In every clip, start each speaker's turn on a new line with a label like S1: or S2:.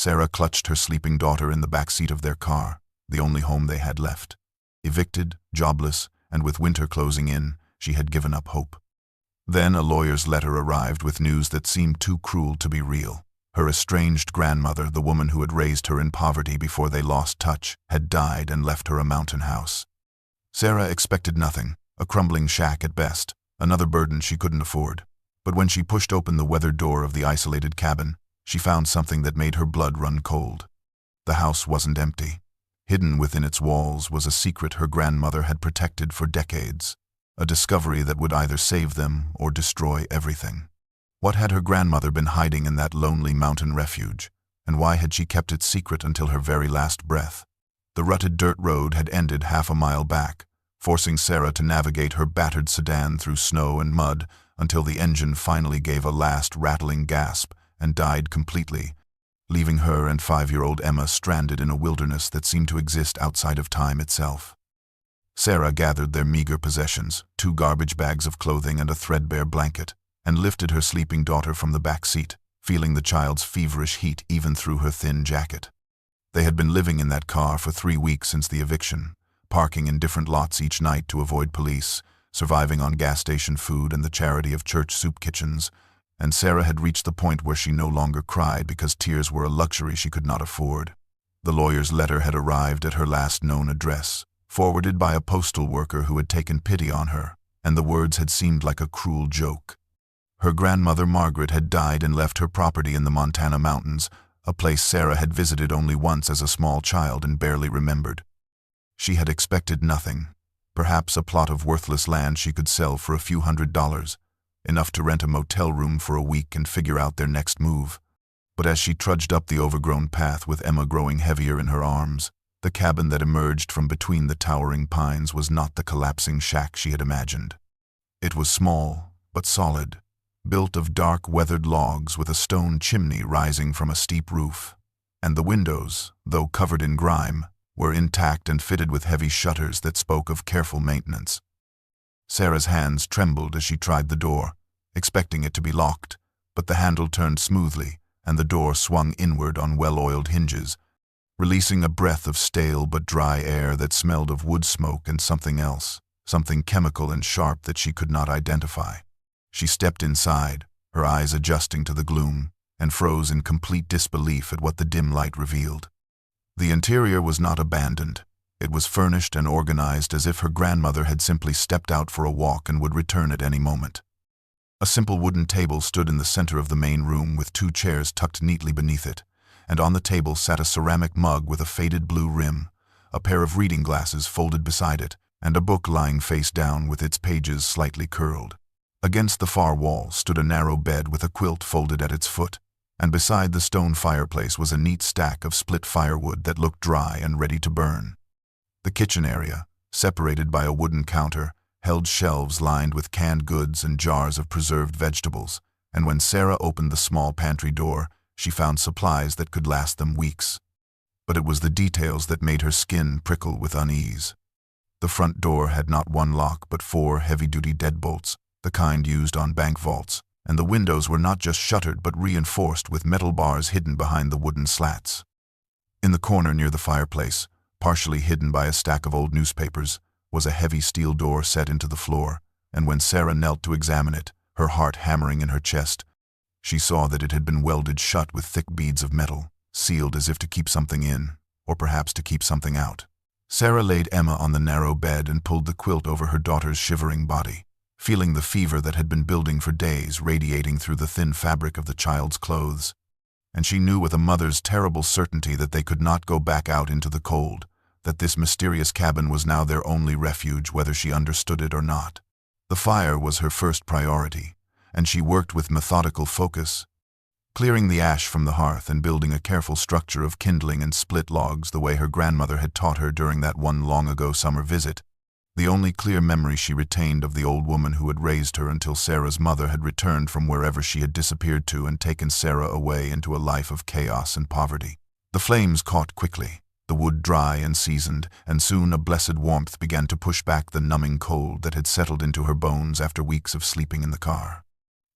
S1: Sarah clutched her sleeping daughter in the back seat of their car, the only home they had left. Evicted, jobless, and with winter closing in, she had given up hope. Then a lawyer's letter arrived with news that seemed too cruel to be real. Her estranged grandmother, the woman who had raised her in poverty before they lost touch, had died and left her a mountain house. Sarah expected nothing, a crumbling shack at best, another burden she couldn't afford. But when she pushed open the weathered door of the isolated cabin, she found something that made her blood run cold. The house wasn't empty. Hidden within its walls was a secret her grandmother had protected for decades, a discovery that would either save them or destroy everything. What had her grandmother been hiding in that lonely mountain refuge, and why had she kept it secret until her very last breath? The rutted dirt road had ended half a mile back, forcing Sarah to navigate her battered sedan through snow and mud until the engine finally gave a last rattling gasp and died completely, leaving her and 5-year-old Emma stranded in a wilderness that seemed to exist outside of time itself. Sarah gathered their meager possessions, 2 garbage bags of clothing and a threadbare blanket, and lifted her sleeping daughter from the back seat, feeling the child's feverish heat even through her thin jacket. They had been living in that car for 3 weeks since the eviction, parking in different lots each night to avoid police, surviving on gas station food and the charity of church soup kitchens, and Sarah had reached the point where she no longer cried because tears were a luxury she could not afford. The lawyer's letter had arrived at her last known address, forwarded by a postal worker who had taken pity on her, and the words had seemed like a cruel joke. Her grandmother Margaret had died and left her property in the Montana mountains, a place Sarah had visited only once as a small child and barely remembered. She had expected nothing, perhaps a plot of worthless land she could sell for a few $100s, enough to rent a motel room for a week and figure out their next move. But as she trudged up the overgrown path with Emma growing heavier in her arms, the cabin that emerged from between the towering pines was not the collapsing shack she had imagined. It was small, but solid, built of dark weathered logs with a stone chimney rising from a steep roof, and the windows, though covered in grime, were intact and fitted with heavy shutters that spoke of careful maintenance. Sarah's hands trembled as she tried the door, expecting it to be locked, but the handle turned smoothly and the door swung inward on well-oiled hinges, releasing a breath of stale but dry air that smelled of wood smoke and something else, something chemical and sharp that she could not identify. She stepped inside, her eyes adjusting to the gloom, and froze in complete disbelief at what the dim light revealed. The interior was not abandoned. It was furnished and organized as if her grandmother had simply stepped out for a walk and would return at any moment. A simple wooden table stood in the center of the main room with 2 chairs tucked neatly beneath it, and on the table sat a ceramic mug with a faded blue rim, a pair of reading glasses folded beside it, and a book lying face down with its pages slightly curled. Against the far wall stood a narrow bed with a quilt folded at its foot, and beside the stone fireplace was a neat stack of split firewood that looked dry and ready to burn. The kitchen area, separated by a wooden counter, held shelves lined with canned goods and jars of preserved vegetables, and when Sarah opened the small pantry door, she found supplies that could last them weeks. But it was the details that made her skin prickle with unease. The front door had not 1 lock but 4 heavy-duty deadbolts, the kind used on bank vaults, and the windows were not just shuttered but reinforced with metal bars hidden behind the wooden slats. In the corner near the fireplace, partially hidden by a stack of old newspapers, was a heavy steel door set into the floor, and when Sarah knelt to examine it, her heart hammering in her chest, she saw that it had been welded shut with thick beads of metal, sealed as if to keep something in, or perhaps to keep something out. Sarah laid Emma on the narrow bed and pulled the quilt over her daughter's shivering body, feeling the fever that had been building for days radiating through the thin fabric of the child's clothes. And she knew with a mother's terrible certainty that they could not go back out into the cold, that this mysterious cabin was now their only refuge whether she understood it or not. The fire was her first priority, and she worked with methodical focus, clearing the ash from the hearth and building a careful structure of kindling and split logs the way her grandmother had taught her during that one long-ago summer visit, the only clear memory she retained of the old woman who had raised her until Sarah's mother had returned from wherever she had disappeared to and taken Sarah away into a life of chaos and poverty. The flames caught quickly, the wood dry and seasoned, and soon a blessed warmth began to push back the numbing cold that had settled into her bones after weeks of sleeping in the car.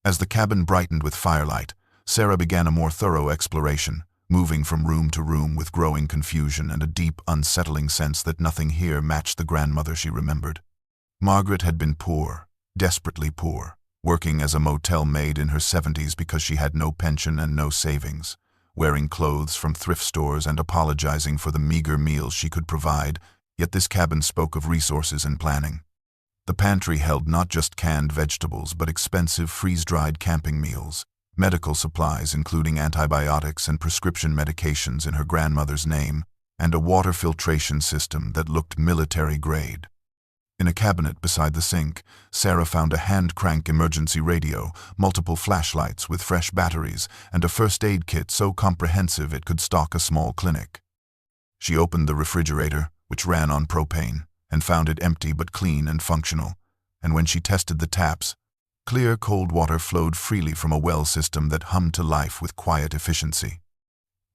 S1: As the cabin brightened with firelight, Sarah began a more thorough exploration, moving from room to room with growing confusion and a deep, unsettling sense that nothing here matched the grandmother she remembered. Margaret had been poor, desperately poor, working as a motel maid in her 70s because she had no pension and no savings, wearing clothes from thrift stores and apologizing for the meager meals she could provide, yet this cabin spoke of resources and planning. The pantry held not just canned vegetables but expensive freeze-dried camping meals, medical supplies including antibiotics and prescription medications in her grandmother's name, and a water filtration system that looked military-grade. In a cabinet beside the sink, Sarah found a hand-crank emergency radio, multiple flashlights with fresh batteries, and a first aid kit so comprehensive it could stock a small clinic. She opened the refrigerator, which ran on propane, and found it empty but clean and functional, and when she tested the taps, clear cold water flowed freely from a well system that hummed to life with quiet efficiency.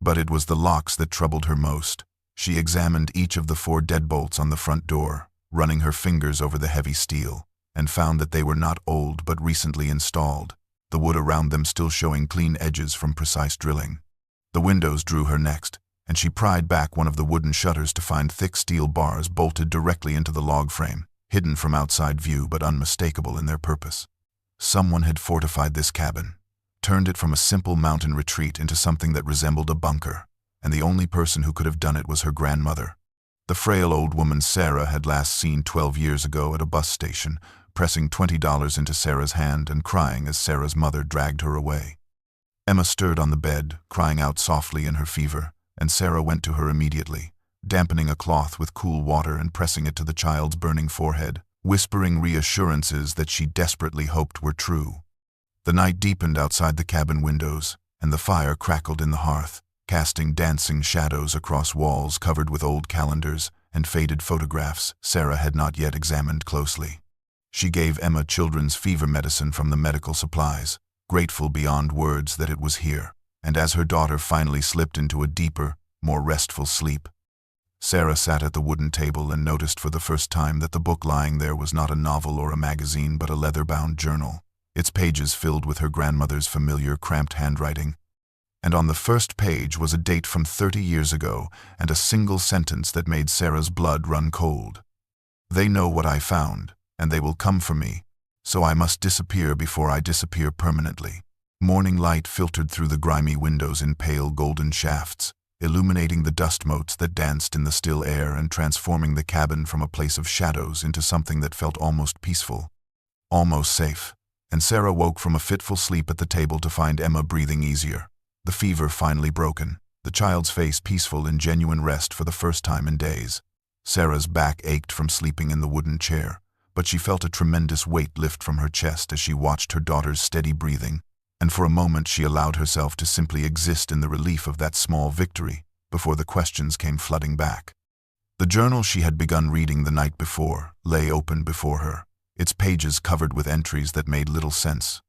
S1: But it was the locks that troubled her most. She examined each of the 4 deadbolts on the front door, running her fingers over the heavy steel, and found that they were not old but recently installed, the wood around them still showing clean edges from precise drilling. The windows drew her next, and she pried back one of the wooden shutters to find thick steel bars bolted directly into the log frame, hidden from outside view but unmistakable in their purpose. Someone had fortified this cabin, turned it from a simple mountain retreat into something that resembled a bunker, and the only person who could have done it was her grandmother. The frail old woman Sarah had last seen 12 years ago at a bus station, pressing $20 into Sarah's hand and crying as Sarah's mother dragged her away. Emma stirred on the bed, crying out softly in her fever, and Sarah went to her immediately, dampening a cloth with cool water and pressing it to the child's burning forehead, whispering reassurances that she desperately hoped were true. The night deepened outside the cabin windows, and the fire crackled in the hearth, casting dancing shadows across walls covered with old calendars and faded photographs Sarah had not yet examined closely. She gave Emma children's fever medicine from the medical supplies, grateful beyond words that it was here, and as her daughter finally slipped into a deeper, more restful sleep, Sarah sat at the wooden table and noticed for the first time that the book lying there was not a novel or a magazine but a leather-bound journal, its pages filled with her grandmother's familiar cramped handwriting. And on the first page was a date from 30 years ago and a single sentence that made Sarah's blood run cold. "They know what I found, and they will come for me, so I must disappear before I disappear permanently." Morning light filtered through the grimy windows in pale golden shafts, illuminating the dust motes that danced in the still air and transforming the cabin from a place of shadows into something that felt almost peaceful, almost safe. And Sarah woke from a fitful sleep at the table to find Emma breathing easier, the fever finally broken, the child's face peaceful in genuine rest for the first time in days. Sarah's back ached from sleeping in the wooden chair, but she felt a tremendous weight lift from her chest as she watched her daughter's steady breathing, and for a moment she allowed herself to simply exist in the relief of that small victory before the questions came flooding back. The journal she had begun reading the night before lay open before her, its pages covered with entries that made little sense,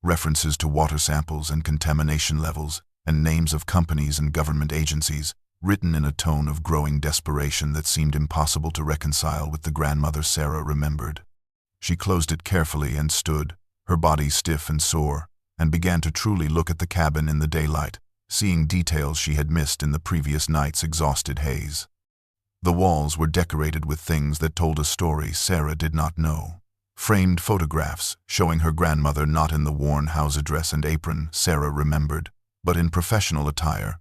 S1: references to water samples and contamination levels, and names of companies and government agencies, written in a tone of growing desperation that seemed impossible to reconcile with the grandmother Sarah remembered. She closed it carefully and stood, her body stiff and sore, and began to truly look at the cabin in the daylight, seeing details she had missed in the previous night's exhausted haze. The walls were decorated with things that told a story Sarah did not know. Framed photographs showing her grandmother not in the worn house dress and apron Sarah remembered, but in professional attire,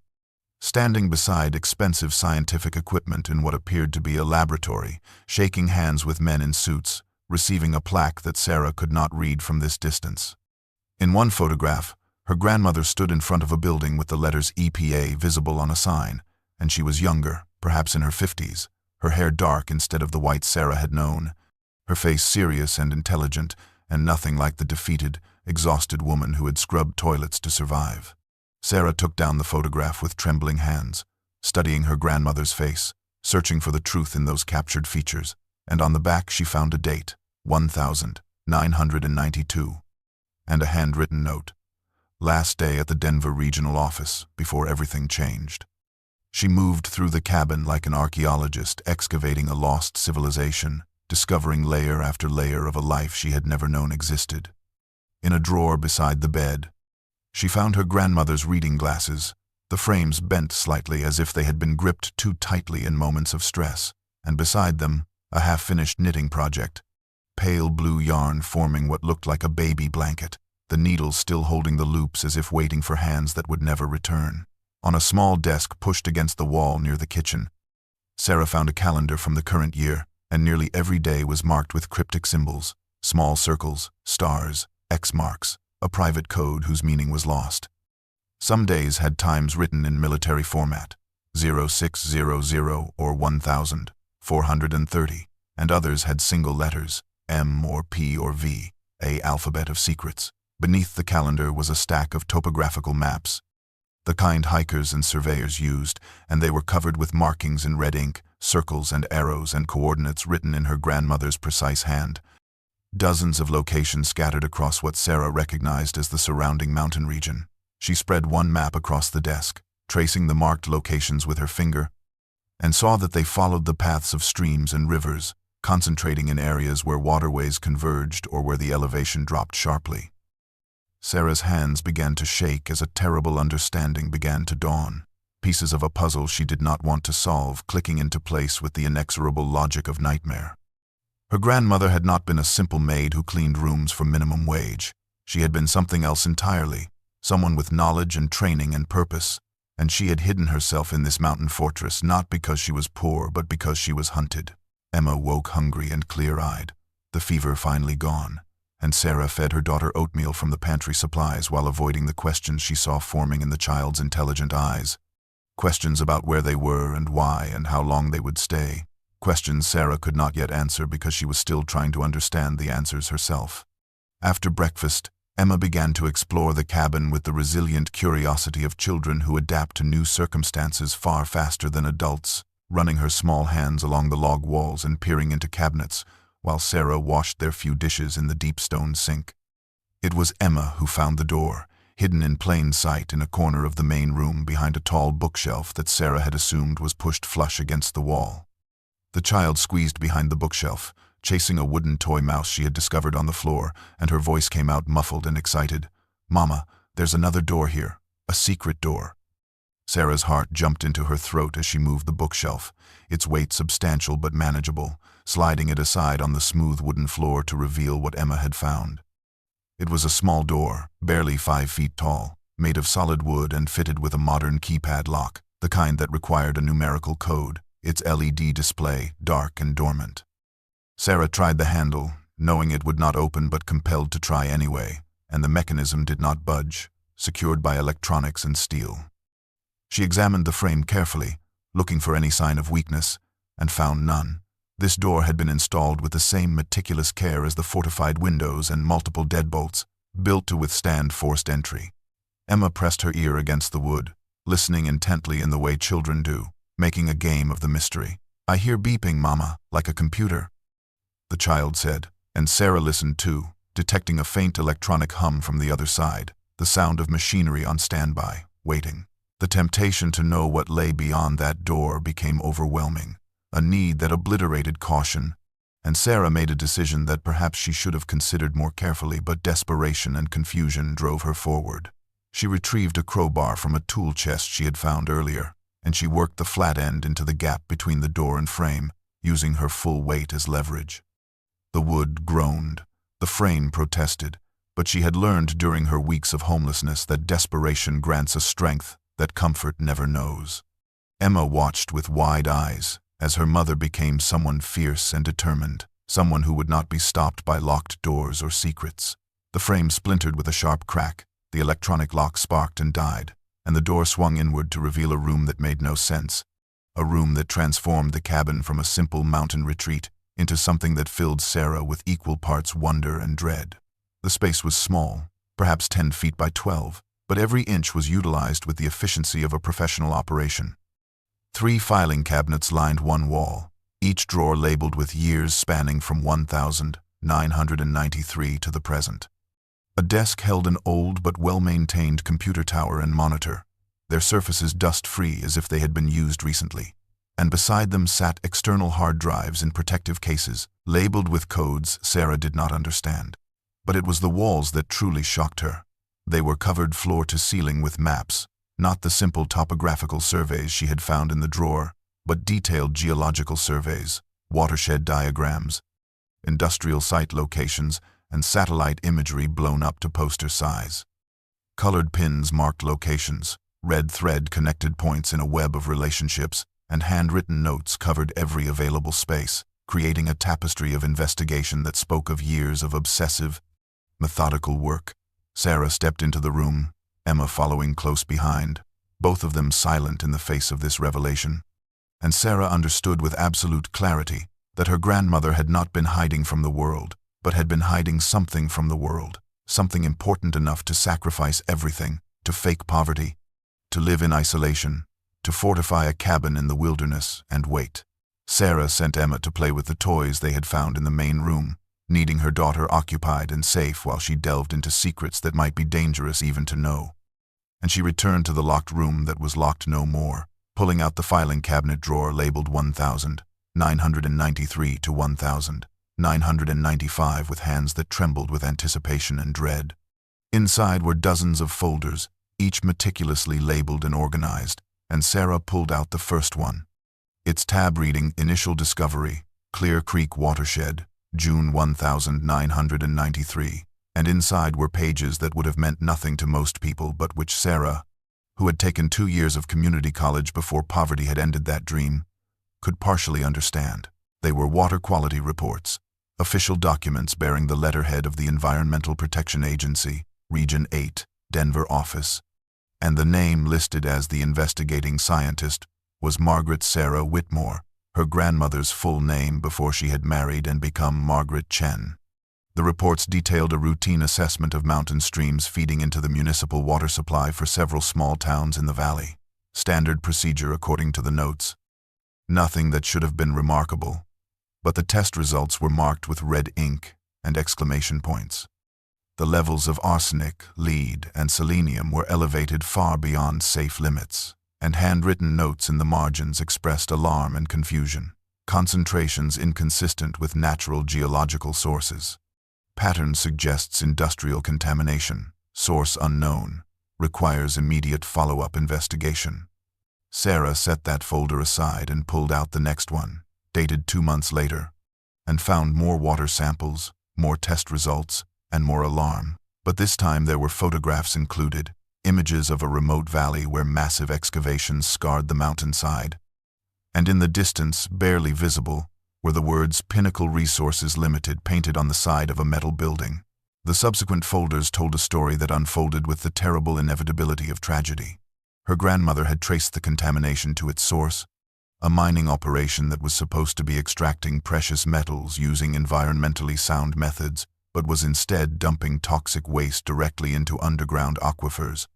S1: standing beside expensive scientific equipment in what appeared to be a laboratory, shaking hands with men in suits, receiving a plaque that Sarah could not read from this distance. In one photograph, her grandmother stood in front of a building with the letters EPA visible on a sign, and she was younger, perhaps in her 50s, her hair dark instead of the white Sarah had known, her face serious and intelligent, and nothing like the defeated, exhausted woman who had scrubbed toilets to survive. Sarah took down the photograph with trembling hands, studying her grandmother's face, searching for the truth in those captured features, and on the back she found a date, 1992. And a handwritten note. Last day at the Denver regional office, before everything changed. She moved through the cabin like an archaeologist excavating a lost civilization, discovering layer after layer of a life she had never known existed. In a drawer beside the bed, she found her grandmother's reading glasses, The frames bent slightly as if they had been gripped too tightly in moments of stress, and beside them, a half-finished knitting project. Pale blue yarn forming what looked like a baby blanket, the needles still holding the loops as if waiting for hands that would never return. On a small desk pushed against the wall near the kitchen, Sarah found a calendar from the current year, and nearly every day was marked with cryptic symbols, small circles, stars, X marks, a private code whose meaning was lost. Some days had times written in military format, 0600 or 1430, and others had single letters, M or P or V, a alphabet of secrets. Beneath the calendar was a stack of topographical maps, the kind hikers and surveyors used, and they were covered with markings in red ink, circles and arrows and coordinates written in her grandmother's precise hand. Dozens of locations scattered across what Sarah recognized as the surrounding mountain region. She spread one map across the desk, tracing the marked locations with her finger, and saw that they followed the paths of streams and rivers, concentrating in areas where waterways converged or where the elevation dropped sharply. Sarah's hands began to shake as a terrible understanding began to dawn, pieces of a puzzle she did not want to solve clicking into place with the inexorable logic of nightmare. Her grandmother had not been a simple maid who cleaned rooms for minimum wage. She had been something else entirely, someone with knowledge and training and purpose, and she had hidden herself in this mountain fortress not because she was poor but because she was hunted. Emma woke hungry and clear-eyed, the fever finally gone, and Sarah fed her daughter oatmeal from the pantry supplies while avoiding the questions she saw forming in the child's intelligent eyes. Questions about where they were and why and how long they would stay. Questions Sarah could not yet answer because she was still trying to understand the answers herself. After breakfast, Emma began to explore the cabin with the resilient curiosity of children who adapt to new circumstances far faster than adults, running her small hands along the log walls and peering into cabinets, while Sarah washed their few dishes in the deep stone sink. It was Emma who found the door, hidden in plain sight in a corner of the main room behind a tall bookshelf that Sarah had assumed was pushed flush against the wall. The child squeezed behind the bookshelf, chasing a wooden toy mouse she had discovered on the floor, and her voice came out muffled and excited. "Mama, there's another door here, a secret door." Sarah's heart jumped into her throat as she moved the bookshelf, its weight substantial but manageable, sliding it aside on the smooth wooden floor to reveal what Emma had found. It was a small door, barely 5 feet tall, made of solid wood and fitted with a modern keypad lock, the kind that required a numerical code, its LED display dark and dormant. Sarah tried the handle, knowing it would not open but compelled to try anyway, and the mechanism did not budge, secured by electronics and steel. She examined the frame carefully, looking for any sign of weakness, and found none. This door had been installed with the same meticulous care as the fortified windows and multiple deadbolts, built to withstand forced entry. Emma pressed her ear against the wood, listening intently in the way children do, making a game of the mystery. "I hear beeping, Mama, like a computer," the child said, and Sarah listened too, detecting a faint electronic hum from the other side, the sound of machinery on standby, waiting. The temptation to know what lay beyond that door became overwhelming, a need that obliterated caution, and Sarah made a decision that perhaps she should have considered more carefully, but desperation and confusion drove her forward. She retrieved a crowbar from a tool chest she had found earlier, and she worked the flat end into the gap between the door and frame, using her full weight as leverage. The wood groaned, the frame protested, but she had learned during her weeks of homelessness that desperation grants a strength that comfort never knows. Emma watched with wide eyes as her mother became someone fierce and determined, someone who would not be stopped by locked doors or secrets. The frame splintered with a sharp crack, the electronic lock sparked and died, and the door swung inward to reveal a room that made no sense, a room that transformed the cabin from a simple mountain retreat into something that filled Sarah with equal parts wonder and dread. The space was small, perhaps 10 feet by 12, but every inch was utilized with the efficiency of a professional operation. 3 filing cabinets lined one wall, each drawer labeled with years spanning from 1993 to the present. A desk held an old but well-maintained computer tower and monitor, their surfaces dust-free as if they had been used recently, and beside them sat external hard drives in protective cases, labeled with codes Sarah did not understand. But it was the walls that truly shocked her. They were covered floor to ceiling with maps, Not the simple topographical surveys she had found in the drawer, but detailed geological surveys, watershed diagrams, industrial site locations, and satellite imagery blown up to poster size. Colored pins marked locations, red thread connected points in a web of relationships, and handwritten notes covered every available space, creating a tapestry of investigation that spoke of years of obsessive, methodical work. Sarah stepped into the room, Emma following close behind, both of them silent in the face of this revelation. And Sarah understood with absolute clarity that her grandmother had not been hiding from the world, but had been hiding something from the world, something important enough to sacrifice everything, to fake poverty, to live in isolation, to fortify a cabin in the wilderness and wait. Sarah sent Emma to play with the toys they had found in the main room, needing her daughter occupied and safe while she delved into secrets that might be dangerous even to know. And she returned to the locked room that was locked no more, pulling out the filing cabinet drawer labeled 1993 to 1995 with hands that trembled with anticipation and dread. Inside were dozens of folders, each meticulously labeled and organized, and Sarah pulled out the first one. Its tab reading Initial Discovery, Clear Creek Watershed, June 1993, and inside were pages that would have meant nothing to most people but which Sarah, who had taken 2 years of community college before poverty had ended that dream, could partially understand. They were water quality reports, official documents bearing the letterhead of the Environmental Protection Agency, Region 8, Denver office, and the name listed as the investigating scientist was Margaret Sarah Whitmore, her grandmother's full name before she had married and become Margaret Chen. The reports detailed a routine assessment of mountain streams feeding into the municipal water supply for several small towns in the valley. Standard procedure according to the notes. Nothing that should have been remarkable, but the test results were marked with red ink and exclamation points. The levels of arsenic, lead, and selenium were elevated far beyond safe limits, and handwritten notes in the margins expressed alarm and confusion. Concentrations inconsistent with natural geological sources. Pattern suggests industrial contamination. Source unknown. Requires immediate follow-up investigation. Sarah set that folder aside and pulled out the next one, dated 2 months later, and found more water samples, more test results, and more alarm. But this time there were photographs included, images of a remote valley where massive excavations scarred the mountainside. And in the distance, barely visible, were the words Pinnacle Resources Limited painted on the side of a metal building. The subsequent folders told a story that unfolded with the terrible inevitability of tragedy. Her grandmother had traced the contamination to its source, a mining operation that was supposed to be extracting precious metals using environmentally sound methods, but was instead dumping toxic waste directly into underground aquifers,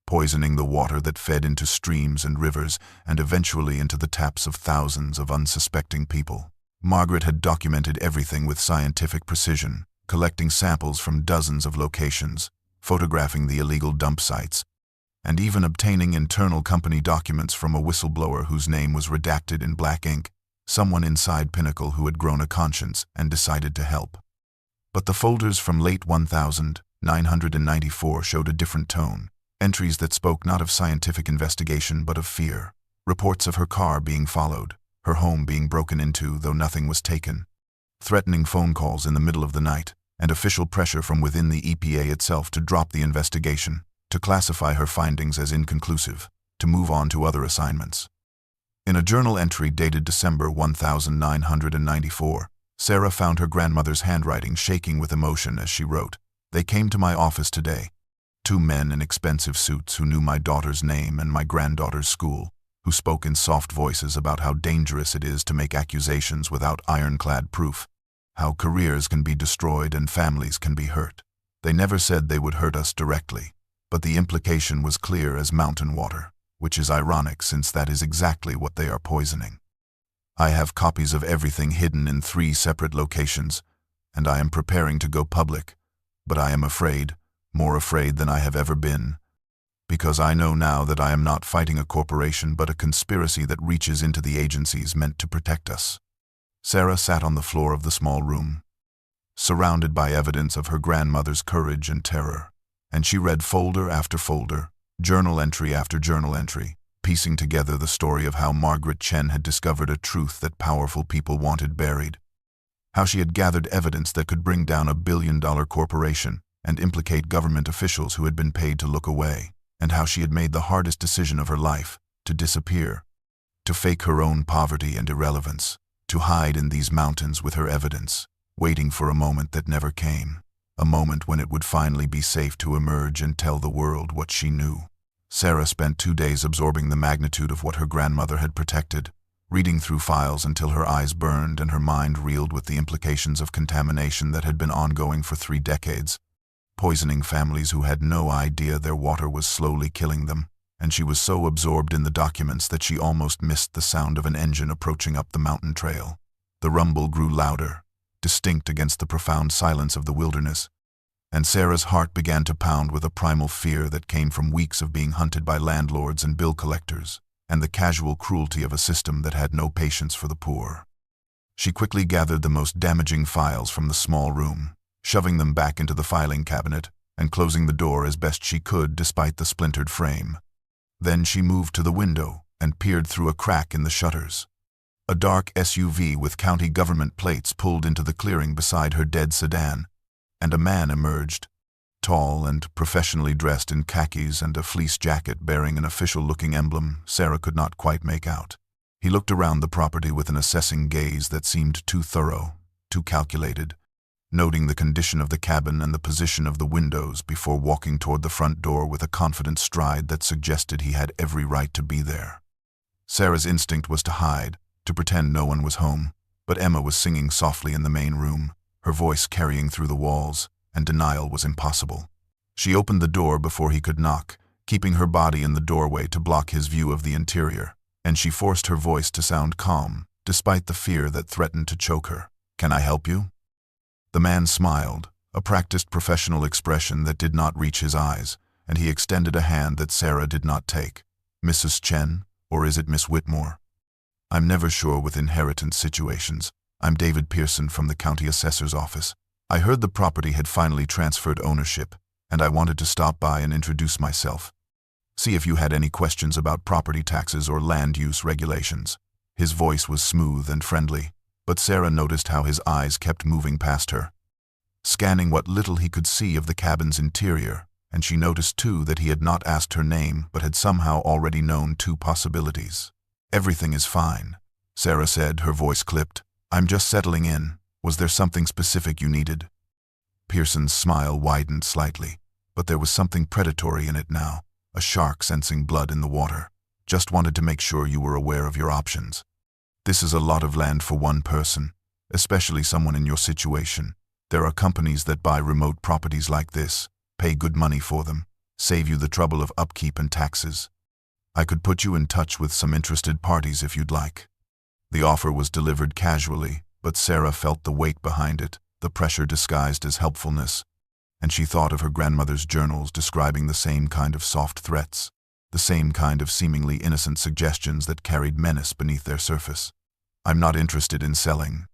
S1: poisoning the water that fed into streams and rivers and eventually into the taps of thousands of unsuspecting people. Margaret had documented everything with scientific precision, collecting samples from dozens of locations, photographing the illegal dump sites, and even obtaining internal company documents from a whistleblower whose name was redacted in black ink, someone inside Pinnacle who had grown a conscience and decided to help. But the folders from late 1994 showed a different tone, entries that spoke not of scientific investigation but of fear, reports of her car being followed, her home being broken into though nothing was taken, threatening phone calls in the middle of the night, and official pressure from within the EPA itself to drop the investigation, to classify her findings as inconclusive, to move on to other assignments. In a journal entry dated December 1994, Sarah found her grandmother's handwriting shaking with emotion as she wrote, "They came to my office today. 2 men in expensive suits who knew my daughter's name and my granddaughter's school, who spoke in soft voices about how dangerous it is to make accusations without ironclad proof, how careers can be destroyed and families can be hurt. They never said they would hurt us directly, but the implication was clear as mountain water, which is ironic since that is exactly what they are poisoning. I have copies of everything hidden in 3 separate locations, and I am preparing to go public, but I am afraid, more afraid than I have ever been, because I know now that I am not fighting a corporation but a conspiracy that reaches into the agencies meant to protect us." Sarah sat on the floor of the small room, surrounded by evidence of her grandmother's courage and terror, and she read folder after folder, Journal entry after journal entry, piecing together the story of how Margaret Chen had discovered a truth that powerful people wanted buried. How she had gathered evidence that could bring down $1 billion corporation and implicate government officials who had been paid to look away, and how she had made the hardest decision of her life, to disappear, to fake her own poverty and irrelevance, to hide in these mountains with her evidence, waiting for a moment that never came, a moment when it would finally be safe to emerge and tell the world what she knew. Sarah spent 2 days absorbing the magnitude of what her grandmother had protected, reading through files until her eyes burned and her mind reeled with the implications of contamination that had been ongoing for 3 decades, poisoning families who had no idea their water was slowly killing them, and she was so absorbed in the documents that she almost missed the sound of an engine approaching up the mountain trail. The rumble grew louder, distinct against the profound silence of the wilderness, and Sarah's heart began to pound with a primal fear that came from weeks of being hunted by landlords and bill collectors, and the casual cruelty of a system that had no patience for the poor. She quickly gathered the most damaging files from the small room, shoving them back into the filing cabinet and closing the door as best she could despite the splintered frame. Then she moved to the window and peered through a crack in the shutters. A dark SUV with county government plates pulled into the clearing beside her dead sedan, and a man emerged, tall and professionally dressed in khakis and a fleece jacket bearing an official-looking emblem Sarah could not quite make out. He looked around the property with an assessing gaze that seemed too thorough, too calculated, noting the condition of the cabin and the position of the windows before walking toward the front door with a confident stride that suggested he had every right to be there. Sarah's instinct was to hide, to pretend no one was home, but Emma was singing softly in the main room, her voice carrying through the walls, and denial was impossible. She opened the door before he could knock, keeping her body in the doorway to block his view of the interior, and she forced her voice to sound calm, despite the fear that threatened to choke her. "Can I help you?" The man smiled, a practiced professional expression that did not reach his eyes, and he extended a hand that Sarah did not take. "Mrs. Chen, or is it Miss Whitmore? I'm never sure with inheritance situations. I'm David Pearson from the county assessor's office. I heard the property had finally transferred ownership, and I wanted to stop by and introduce myself. See if you had any questions about property taxes or land use regulations." His voice was smooth and friendly, but Sarah noticed how his eyes kept moving past her, scanning what little he could see of the cabin's interior, and she noticed too that he had not asked her name but had somehow already known 2 possibilities. "Everything is fine," Sarah said, her voice clipped. "I'm just settling in. Was there something specific you needed?" Pearson's smile widened slightly, but there was something predatory in it now, a shark sensing blood in the water. "Just wanted to make sure you were aware of your options. This is a lot of land for one person, especially someone in your situation. There are companies that buy remote properties like this, pay good money for them, save you the trouble of upkeep and taxes. I could put you in touch with some interested parties if you'd like." The offer was delivered casually, but Sarah felt the weight behind it, the pressure disguised as helpfulness, and she thought of her grandmother's journals describing the same kind of soft threats, the same kind of seemingly innocent suggestions that carried menace beneath their surface. "I'm not interested in selling,"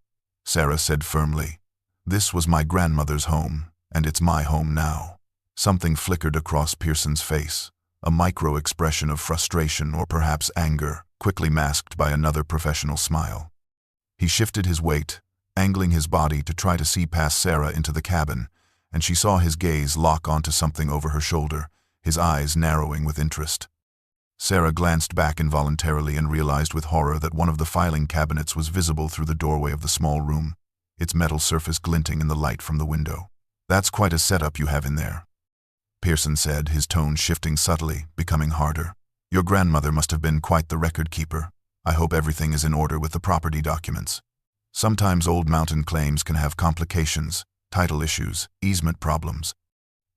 S1: Sarah said firmly. "This was my grandmother's home, and it's my home now." Something flickered across Pearson's face, a micro-expression of frustration or perhaps anger, quickly masked by another professional smile. He shifted his weight, angling his body to try to see past Sarah into the cabin, and she saw his gaze lock onto something over her shoulder, his eyes narrowing with interest. Sarah glanced back involuntarily and realized with horror that one of the filing cabinets was visible through the doorway of the small room, its metal surface glinting in the light from the window. "That's quite a setup you have in there," Pearson said, his tone shifting subtly, becoming harder. "Your grandmother must have been quite the record keeper. I hope everything is in order with the property documents. Sometimes old mountain claims can have complications, title issues, easement problems.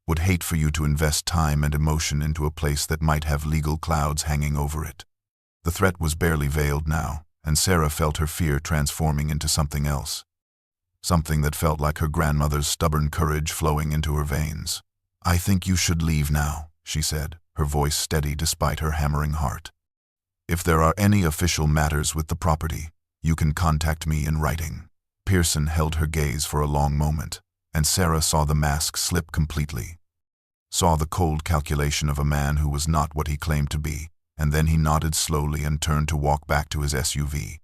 S1: Would hate for you to invest time and emotion into a place that might have legal clouds hanging over it." The threat was barely veiled now, and Sarah felt her fear transforming into something else. Something that felt like her grandmother's stubborn courage flowing into her veins. "I think you should leave now," she said, her voice steady despite her hammering heart. "If there are any official matters with the property, you can contact me in writing." Pearson held her gaze for a long moment, and Sarah saw the mask slip completely. saw the cold calculation of a man who was not what he claimed to be, and then he nodded slowly and turned to walk back to his SUV.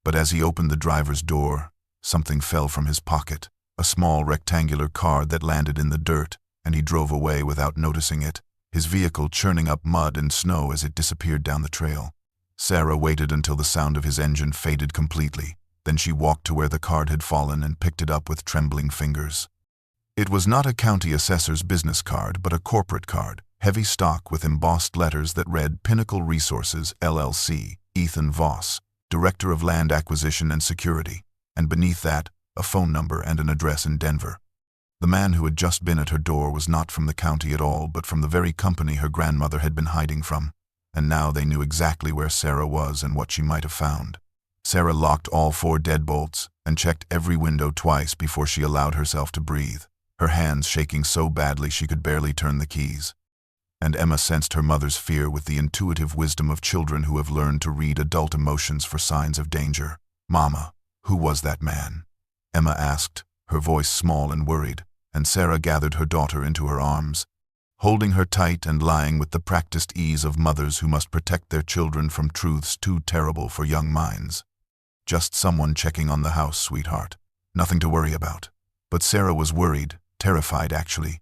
S1: But as he opened the driver's door, something fell from his pocket, a small rectangular card that landed in the dirt, and he drove away without noticing it, his vehicle churning up mud and snow as it disappeared down the trail. Sarah waited until the sound of his engine faded completely. Then she walked to where the card had fallen and picked it up with trembling fingers. It was not a county assessor's business card, but a corporate card, heavy stock with embossed letters that read Pinnacle Resources, LLC, Ethan Voss, Director of Land Acquisition and Security, and beneath that, a phone number and an address in Denver. The man who had just been at her door was not from the county at all, but from the very company her grandmother had been hiding from, and now they knew exactly where Sarah was and what she might have found. Sarah locked all 4 deadbolts and checked every window twice before she allowed herself to breathe, her hands shaking so badly she could barely turn the keys. And Emma sensed her mother's fear with the intuitive wisdom of children who have learned to read adult emotions for signs of danger. "Mama, who was that man?" Emma asked, her voice small and worried, and Sarah gathered her daughter into her arms, holding her tight and lying with the practiced ease of mothers who must protect their children from truths too terrible for young minds. "Just someone checking on the house, sweetheart. Nothing to worry about." But Sarah was worried, terrified actually,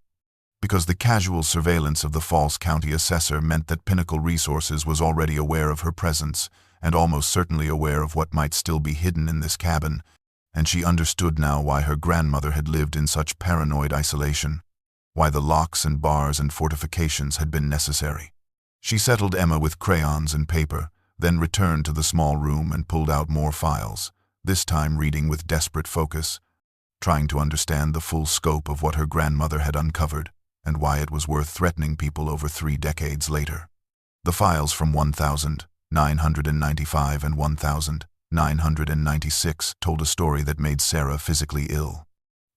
S1: because the casual surveillance of the false county assessor meant that Pinnacle Resources was already aware of her presence and almost certainly aware of what might still be hidden in this cabin, and she understood now why her grandmother had lived in such paranoid isolation, why the locks and bars and fortifications had been necessary. She settled Emma with crayons and paper, then returned to the small room and pulled out more files, this time reading with desperate focus, trying to understand the full scope of what her grandmother had uncovered and why it was worth threatening people over 3 decades later. The files from 1995 and 1996 told a story that made Sarah physically ill.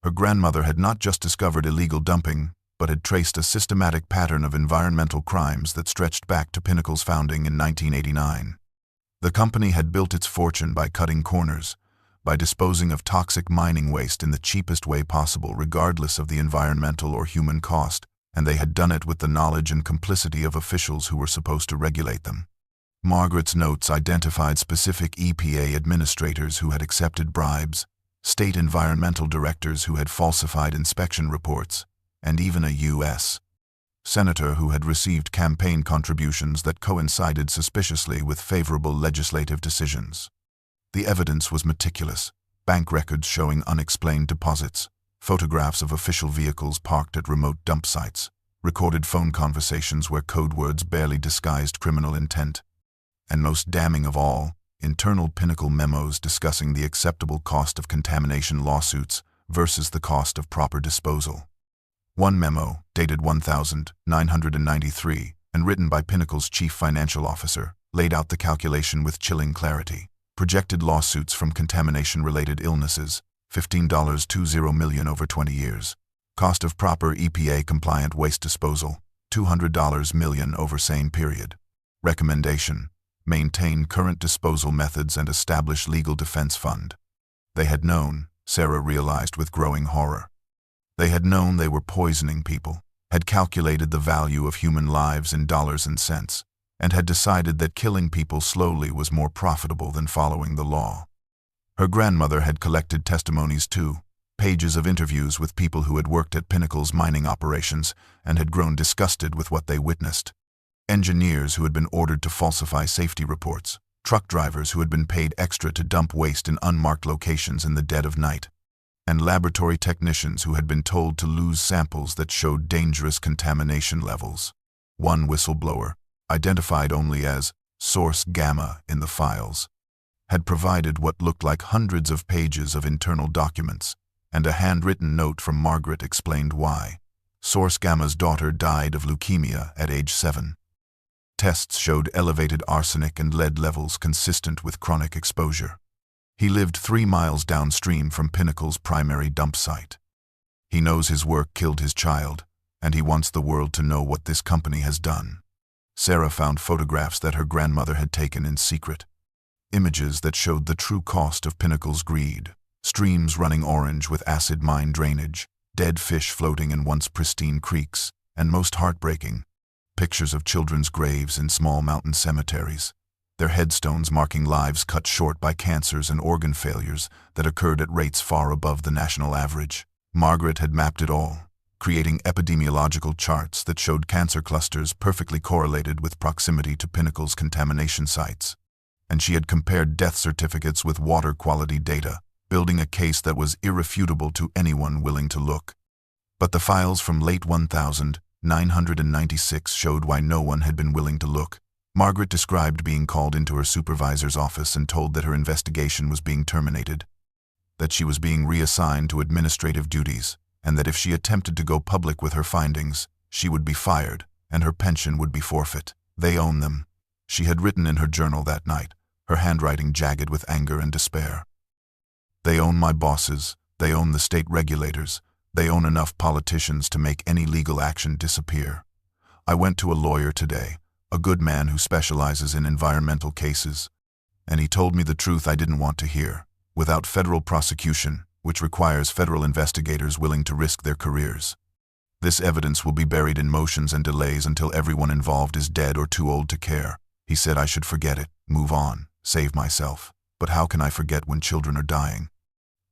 S1: Her grandmother had not just discovered illegal dumping, but had traced a systematic pattern of environmental crimes that stretched back to Pinnacle's founding in 1989. The company had built its fortune by cutting corners, by disposing of toxic mining waste in the cheapest way possible regardless of the environmental or human cost, and they had done it with the knowledge and complicity of officials who were supposed to regulate them. Margaret's notes identified specific EPA administrators who had accepted bribes, state environmental directors who had falsified inspection reports, and even a U.S. senator who had received campaign contributions that coincided suspiciously with favorable legislative decisions. The evidence was meticulous: bank records showing unexplained deposits, photographs of official vehicles parked at remote dump sites, recorded phone conversations where code words barely disguised criminal intent, and most damning of all, internal Pinnacle memos discussing the acceptable cost of contamination lawsuits versus the cost of proper disposal. One memo, dated 1993 and written by Pinnacle's chief financial officer, laid out the calculation with chilling clarity. Projected lawsuits from contamination-related illnesses, $15.20 million over 20 years. Cost of proper EPA-compliant waste disposal, $200 million over same period. Recommendation: maintain current disposal methods and establish legal defense fund. They had known, Sarah realized with growing horror. They had known they were poisoning people, had calculated the value of human lives in dollars and cents, and had decided that killing people slowly was more profitable than following the law. Her grandmother had collected testimonies too, pages of interviews with people who had worked at Pinnacle's mining operations and had grown disgusted with what they witnessed. Engineers who had been ordered to falsify safety reports, truck drivers who had been paid extra to dump waste in unmarked locations in the dead of night, and laboratory technicians who had been told to lose samples that showed dangerous contamination levels. One whistleblower, identified only as Source Gamma in the files, had provided what looked like hundreds of pages of internal documents, and a handwritten note from Margaret explained why. Source Gamma's daughter died of leukemia at age 7. Tests showed elevated arsenic and lead levels consistent with chronic exposure. He lived 3 miles downstream from Pinnacle's primary dump site. He knows his work killed his child, and he wants the world to know what this company has done. Sarah found photographs that her grandmother had taken in secret. Images that showed the true cost of Pinnacle's greed. Streams running orange with acid mine drainage, dead fish floating in once pristine creeks, and most heartbreaking, pictures of children's graves in small mountain cemeteries, their headstones marking lives cut short by cancers and organ failures that occurred at rates far above the national average. Margaret had mapped it all, creating epidemiological charts that showed cancer clusters perfectly correlated with proximity to Pinnacle's contamination sites. And she had compared death certificates with water quality data, building a case that was irrefutable to anyone willing to look. But the files from late 1996 showed why no one had been willing to look. Margaret described being called into her supervisor's office and told that her investigation was being terminated, that she was being reassigned to administrative duties, and that if she attempted to go public with her findings, she would be fired and her pension would be forfeit. They own them. She had written in her journal that night, her handwriting jagged with anger and despair. They own my bosses, they own the state regulators, they own enough politicians to make any legal action disappear. I went to a lawyer today, a good man who specializes in environmental cases, and he told me the truth I didn't want to hear. Without federal prosecution, which requires federal investigators willing to risk their careers, this evidence will be buried in motions and delays until everyone involved is dead or too old to care. He said I should forget it, move on, save myself. But how can I forget when children are dying?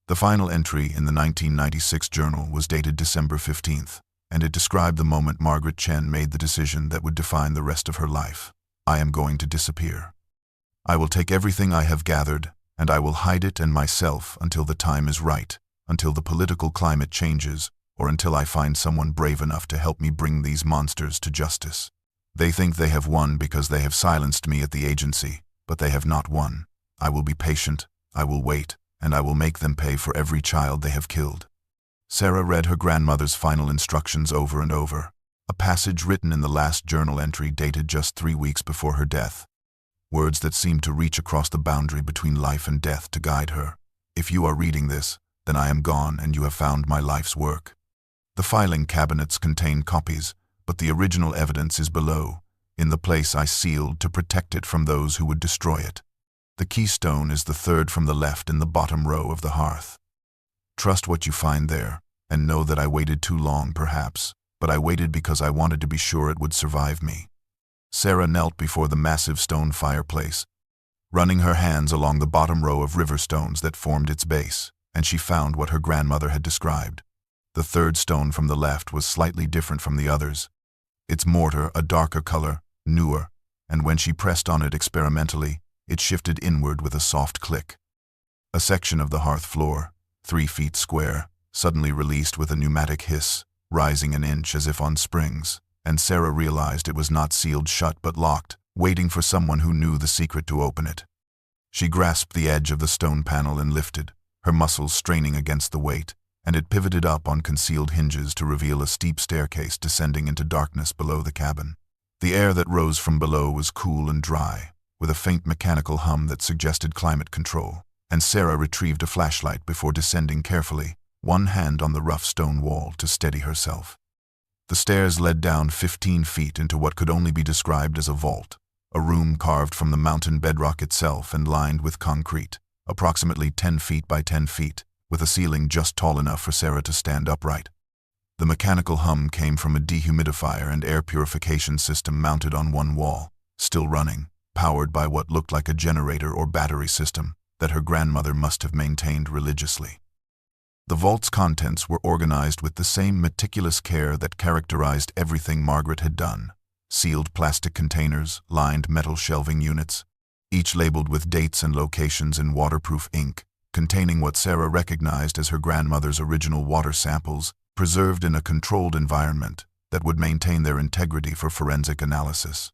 S1: The final entry in the 1996 journal was dated December 15th, and it described the moment Margaret Chen made the decision that would define the rest of her life. I am going to disappear. I will take everything I have gathered, and I will hide it and myself until the time is right, until the political climate changes, or until I find someone brave enough to help me bring these monsters to justice. They think they have won because they have silenced me at the agency, but they have not won. I will be patient, I will wait, and I will make them pay for every child they have killed. Sarah read her grandmother's final instructions over and over, a passage written in the last journal entry dated just 3 weeks before her death. Words that seemed to reach across the boundary between life and death to guide her. If you are reading this, then I am gone and you have found my life's work. The filing cabinets contain copies, but the original evidence is below, in the place I sealed to protect it from those who would destroy it. The keystone is the third from the left in the bottom row of the hearth. Trust what you find there, and know that I waited too long perhaps, but I waited because I wanted to be sure it would survive me. Sarah knelt before the massive stone fireplace, running her hands along the bottom row of river stones that formed its base, and she found what her grandmother had described. The third stone from the left was slightly different from the others, its mortar a darker color, newer, and when she pressed on it experimentally, it shifted inward with a soft click. A section of the hearth floor, 3 feet square, suddenly released with a pneumatic hiss, rising an inch as if on springs, and Sarah realized it was not sealed shut but locked, waiting for someone who knew the secret to open it. She grasped the edge of the stone panel and lifted, her muscles straining against the weight, and it pivoted up on concealed hinges to reveal a steep staircase descending into darkness below the cabin. The air that rose from below was cool and dry, with a faint mechanical hum that suggested climate control, and Sarah retrieved a flashlight before descending carefully, one hand on the rough stone wall to steady herself. The stairs led down 15 feet into what could only be described as a vault, a room carved from the mountain bedrock itself and lined with concrete, approximately 10 feet by 10 feet, with a ceiling just tall enough for Sarah to stand upright. The mechanical hum came from a dehumidifier and air purification system mounted on one wall, still running, powered by what looked like a generator or battery system that her grandmother must have maintained religiously. The vault's contents were organized with the same meticulous care that characterized everything Margaret had done. Sealed plastic containers, lined metal shelving units, each labeled with dates and locations in waterproof ink, containing what Sarah recognized as her grandmother's original water samples, preserved in a controlled environment that would maintain their integrity for forensic analysis.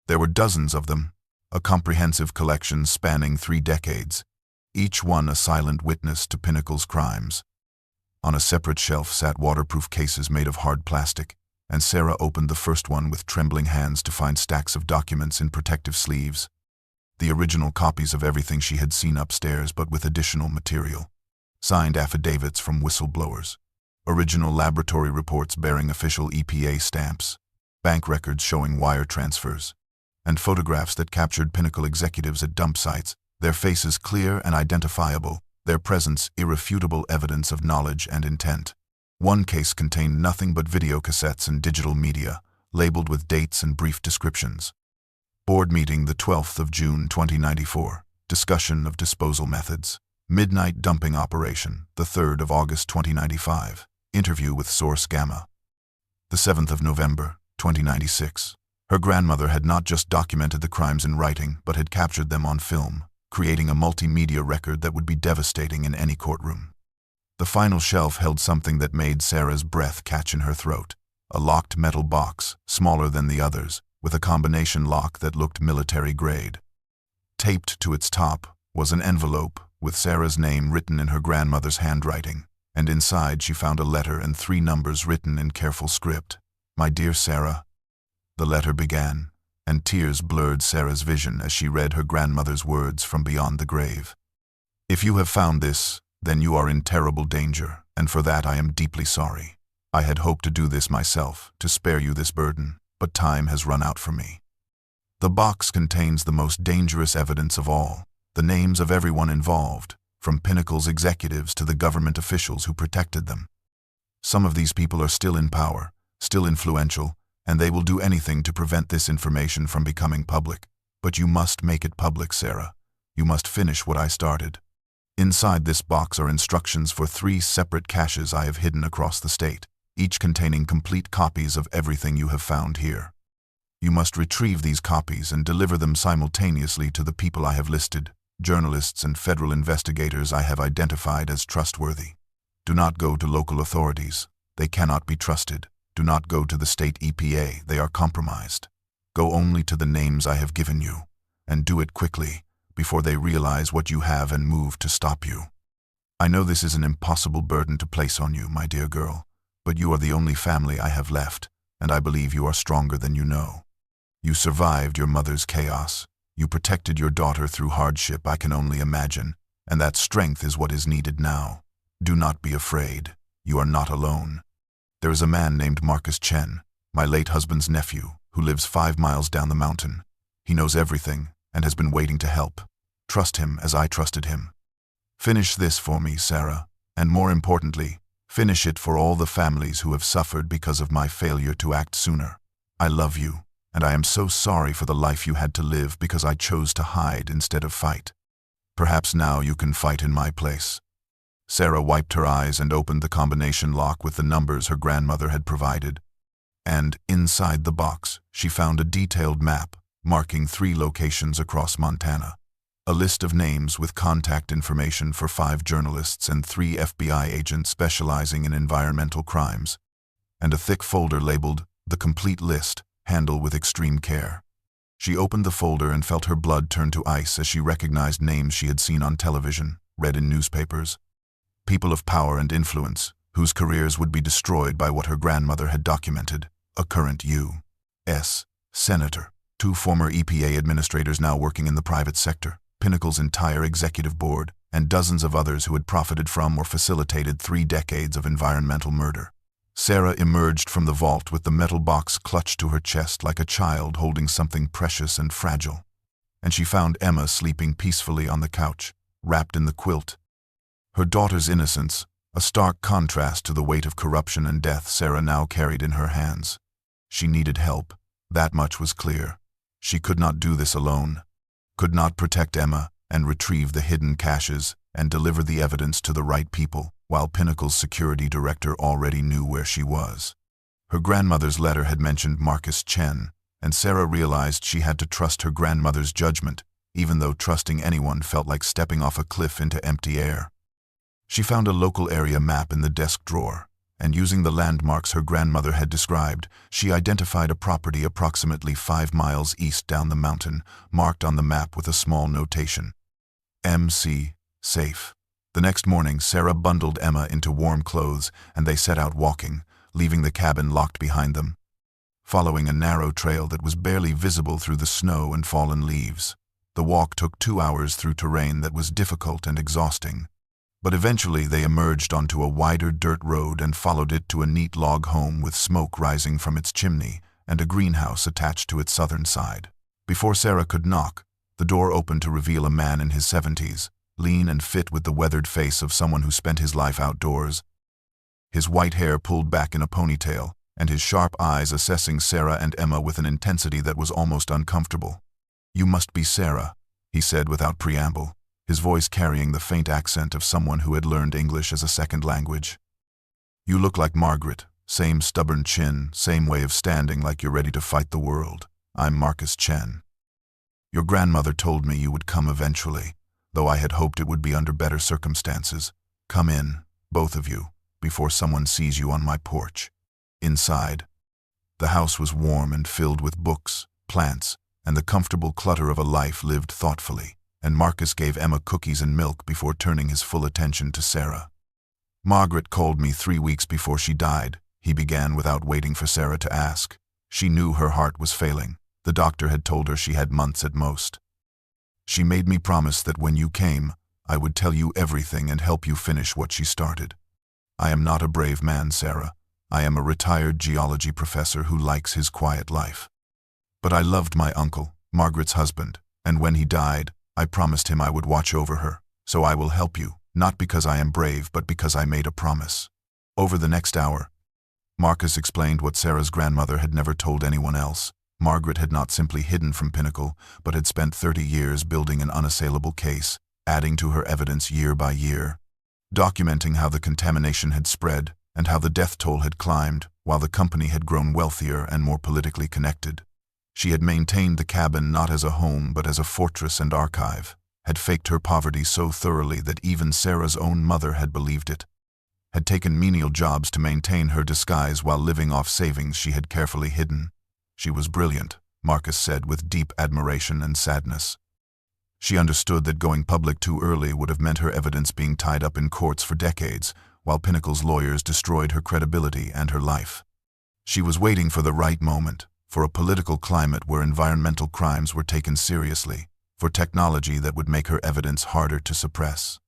S1: There were dozens of them, a comprehensive collection spanning 3 decades, each one a silent witness to Pinnacle's crimes. On a separate shelf sat waterproof cases made of hard plastic, and Sarah opened the first one with trembling hands to find stacks of documents in protective sleeves, the original copies of everything she had seen upstairs but with additional material, signed affidavits from whistleblowers, original laboratory reports bearing official EPA stamps, bank records showing wire transfers, and photographs that captured Pinnacle executives at dump sites, their faces clear and identifiable, their presence irrefutable evidence of knowledge and intent. One case contained nothing but videocassettes and digital media, labeled with dates and brief descriptions. Board meeting the 12th of June 2094. Discussion of disposal methods. Midnight dumping operation, the 3rd of August 2095. Interview with Source Gamma. The 7th of November 2096. Her grandmother had not just documented the crimes in writing, but had captured them on film, creating a multimedia record that would be devastating in any courtroom. The final shelf held something that made Sarah's breath catch in her throat. A locked metal box, smaller than the others, with a combination lock that looked military-grade. Taped to its top was an envelope with Sarah's name written in her grandmother's handwriting, and inside she found a letter and 3 numbers written in careful script. "My dear Sarah." The letter began, and tears blurred Sarah's vision as she read her grandmother's words from beyond the grave. "If you have found this, then you are in terrible danger, and for that I am deeply sorry. I had hoped to do this myself, to spare you this burden, but time has run out for me." The box contains the most dangerous evidence of all, the names of everyone involved, from Pinnacle's executives to the government officials who protected them. Some of these people are still in power, still influential, and they will do anything to prevent this information from becoming public. But you must make it public, Sarah. You must finish what I started. Inside this box are instructions for 3 separate caches I have hidden across the state, each containing complete copies of everything you have found here. You must retrieve these copies and deliver them simultaneously to the people I have listed, journalists and federal investigators I have identified as trustworthy. Do not go to local authorities. They cannot be trusted. Do not go to the state EPA. They are compromised. Go only to the names I have given you, and do it quickly, before they realize what you have and move to stop you. I know this is an impossible burden to place on you, my dear girl, but you are the only family I have left, and I believe you are stronger than you know. You survived your mother's chaos. You protected your daughter through hardship I can only imagine, and that strength is what is needed now. Do not be afraid. You are not alone. There is a man named Marcus Chen, my late husband's nephew, who lives 5 miles down the mountain. He knows everything and has been waiting to help. Trust him as I trusted him. Finish this for me, Sarah, and more importantly, finish it for all the families who have suffered because of my failure to act sooner. I love you, and I am so sorry for the life you had to live because I chose to hide instead of fight. Perhaps now you can fight in my place." Sarah wiped her eyes and opened the combination lock with the numbers her grandmother had provided. And, inside the box, she found a detailed map marking 3 locations across Montana, a list of names with contact information for 5 journalists and 3 FBI agents specializing in environmental crimes, and a thick folder labeled "The Complete List, Handle with Extreme Care." She opened the folder and felt her blood turn to ice as she recognized names she had seen on television, read in newspapers. People of power and influence, whose careers would be destroyed by what her grandmother had documented. A current U.S. Senator, 2 former EPA administrators now working in the private sector, Pinnacle's entire executive board, and dozens of others who had profited from or facilitated 3 decades of environmental murder. Sarah emerged from the vault with the metal box clutched to her chest like a child holding something precious and fragile. And she found Emma sleeping peacefully on the couch, wrapped in the quilt. Her daughter's innocence, a stark contrast to the weight of corruption and death Sarah now carried in her hands. She needed help. That much was clear. She could not do this alone. Could not protect Emma and retrieve the hidden caches and deliver the evidence to the right people, while Pinnacle's security director already knew where she was. Her grandmother's letter had mentioned Marcus Chen, and Sarah realized she had to trust her grandmother's judgment, even though trusting anyone felt like stepping off a cliff into empty air. She found a local area map in the desk drawer, and using the landmarks her grandmother had described, she identified a property approximately 5 miles east down the mountain, marked on the map with a small notation. MC, safe. The next morning, Sarah bundled Emma into warm clothes, and they set out walking, leaving the cabin locked behind them, following a narrow trail that was barely visible through the snow and fallen leaves. The walk took 2 hours through terrain that was difficult and exhausting. But eventually they emerged onto a wider dirt road and followed it to a neat log home with smoke rising from its chimney and a greenhouse attached to its southern side. Before Sarah could knock, the door opened to reveal a man in his 70s, lean and fit with the weathered face of someone who spent his life outdoors. his white hair pulled back in a ponytail, and his sharp eyes assessing Sarah and Emma with an intensity that was almost uncomfortable. "You must be Sarah," he said without preamble, his voice carrying the faint accent of someone who had learned English as a second language. "You look like Margaret, same stubborn chin, same way of standing like you're ready to fight the world. I'm Marcus Chen. Your grandmother told me you would come eventually, though I had hoped it would be under better circumstances. Come in, both of you, before someone sees you on my porch." Inside, the house was warm and filled with books, plants, and the comfortable clutter of a life lived thoughtfully, and Marcus gave Emma cookies and milk before turning his full attention to Sarah. "Margaret called me 3 weeks before she died," he began without waiting for Sarah to ask. She knew her heart was failing. The doctor had told her she had months at most. "She made me promise that when you came, I would tell you everything and help you finish what she started. I am not a brave man, Sarah. I am a retired geology professor who likes his quiet life. But I loved my uncle, Margaret's husband, and when he died, I promised him I would watch over her, so I will help you, not because I am brave but because I made a promise." Over the next hour, Marcus explained what Sarah's grandmother had never told anyone else. Margaret had not simply hidden from Pinnacle, but had spent 30 years building an unassailable case, adding to her evidence year by year, documenting how the contamination had spread and how the death toll had climbed while the company had grown wealthier and more politically connected. She had maintained the cabin not as a home but as a fortress and archive, had faked her poverty so thoroughly that even Sarah's own mother had believed it, had taken menial jobs to maintain her disguise while living off savings she had carefully hidden. She was brilliant, Marcus said with deep admiration and sadness. She understood that going public too early would have meant her evidence being tied up in courts for decades, while Pinnacle's lawyers destroyed her credibility and her life. She was waiting for the right moment, for a political climate where environmental crimes were taken seriously, for technology that would make her evidence harder to suppress.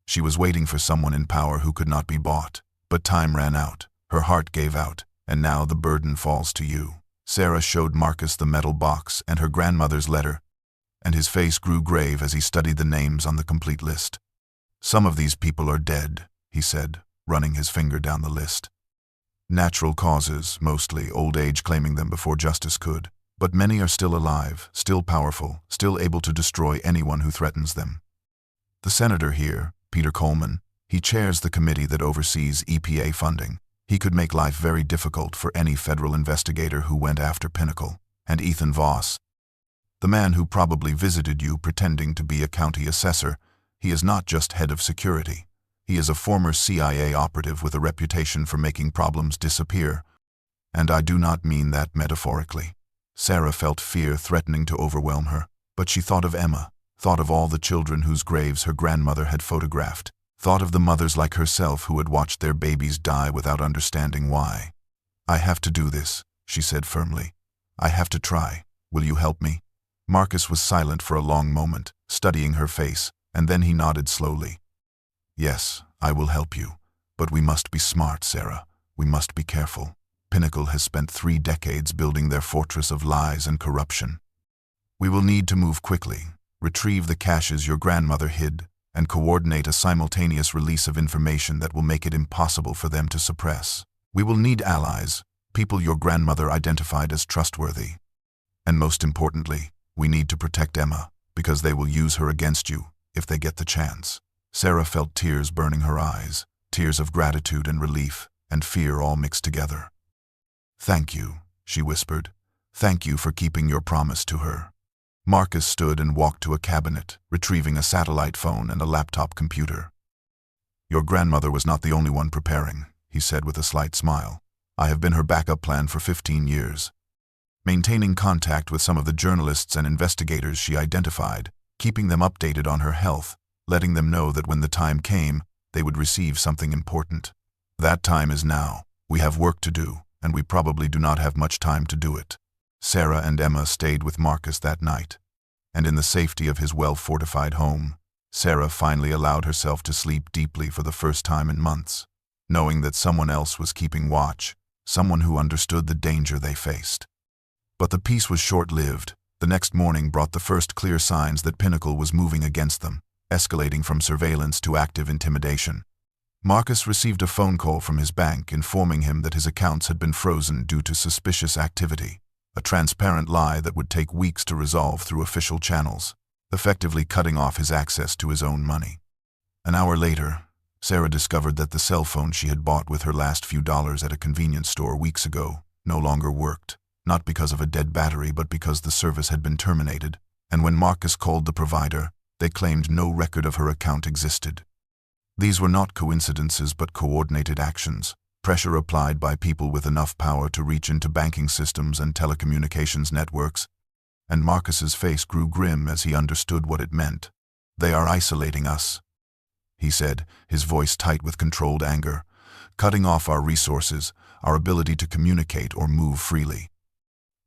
S1: She was waiting for someone in power who could not be bought, but time ran out, her heart gave out, and now the burden falls to you. Sarah showed Marcus the metal box and her grandmother's letter, and his face grew grave as he studied the names on the complete list. "Some of these people are dead," he said, running his finger down the list. "Natural causes, mostly, old age claiming them before justice could, but many are still alive, still powerful, still able to destroy anyone who threatens them. The senator here, Peter Coleman, he chairs the committee that oversees EPA funding. He could make life very difficult for any federal investigator who went after Pinnacle. And Ethan Voss, the man who probably visited you pretending to be a county assessor, he is not just head of security. He is a former CIA operative with a reputation for making problems disappear. And I do not mean that metaphorically." Sarah felt fear threatening to overwhelm her, but she thought of Emma, thought of all the children whose graves her grandmother had photographed, thought of the mothers like herself who had watched their babies die without understanding why. "I have to do this," she said firmly. "I have to try. Will you help me?" Marcus was silent for a long moment, studying her face, and then he nodded slowly. "Yes, I will help you, but we must be smart, Sarah. We must be careful. Pinnacle has spent 3 decades building their fortress of lies and corruption. We will need to move quickly, retrieve the caches your grandmother hid, and coordinate a simultaneous release of information that will make it impossible for them to suppress. We will need allies, people your grandmother identified as trustworthy. And most importantly, we need to protect Emma, because they will use her against you if they get the chance." Sarah felt tears burning her eyes, tears of gratitude and relief, and fear all mixed together. "Thank you," she whispered. "Thank you for keeping your promise to her." Marcus stood and walked to a cabinet, retrieving a satellite phone and a laptop computer. "Your grandmother was not the only one preparing," he said with a slight smile. "I have been her backup plan for 15 years. Maintaining contact with some of the journalists and investigators she identified, keeping them updated on her health, letting them know that when the time came, they would receive something important. That time is now. We have work to do, and we probably do not have much time to do it." Sarah and Emma stayed with Marcus that night, and in the safety of his well-fortified home, Sarah finally allowed herself to sleep deeply for the first time in months, knowing that someone else was keeping watch, someone who understood the danger they faced. But the peace was short-lived. The next morning brought the first clear signs that Pinnacle was moving against them, escalating from surveillance to active intimidation. Marcus received a phone call from his bank informing him that his accounts had been frozen due to suspicious activity, a transparent lie that would take weeks to resolve through official channels, effectively cutting off his access to his own money. An hour later, Sarah discovered that the cell phone she had bought with her last few dollars at a convenience store weeks ago no longer worked, not because of a dead battery but because the service had been terminated, and when Marcus called the provider, they claimed no record of her account existed. These were not coincidences but coordinated actions, pressure applied by people with enough power to reach into banking systems and telecommunications networks, and Marcus's face grew grim as he understood what it meant. "They are isolating us," he said, his voice tight with controlled anger, "cutting off our resources, our ability to communicate or move freely.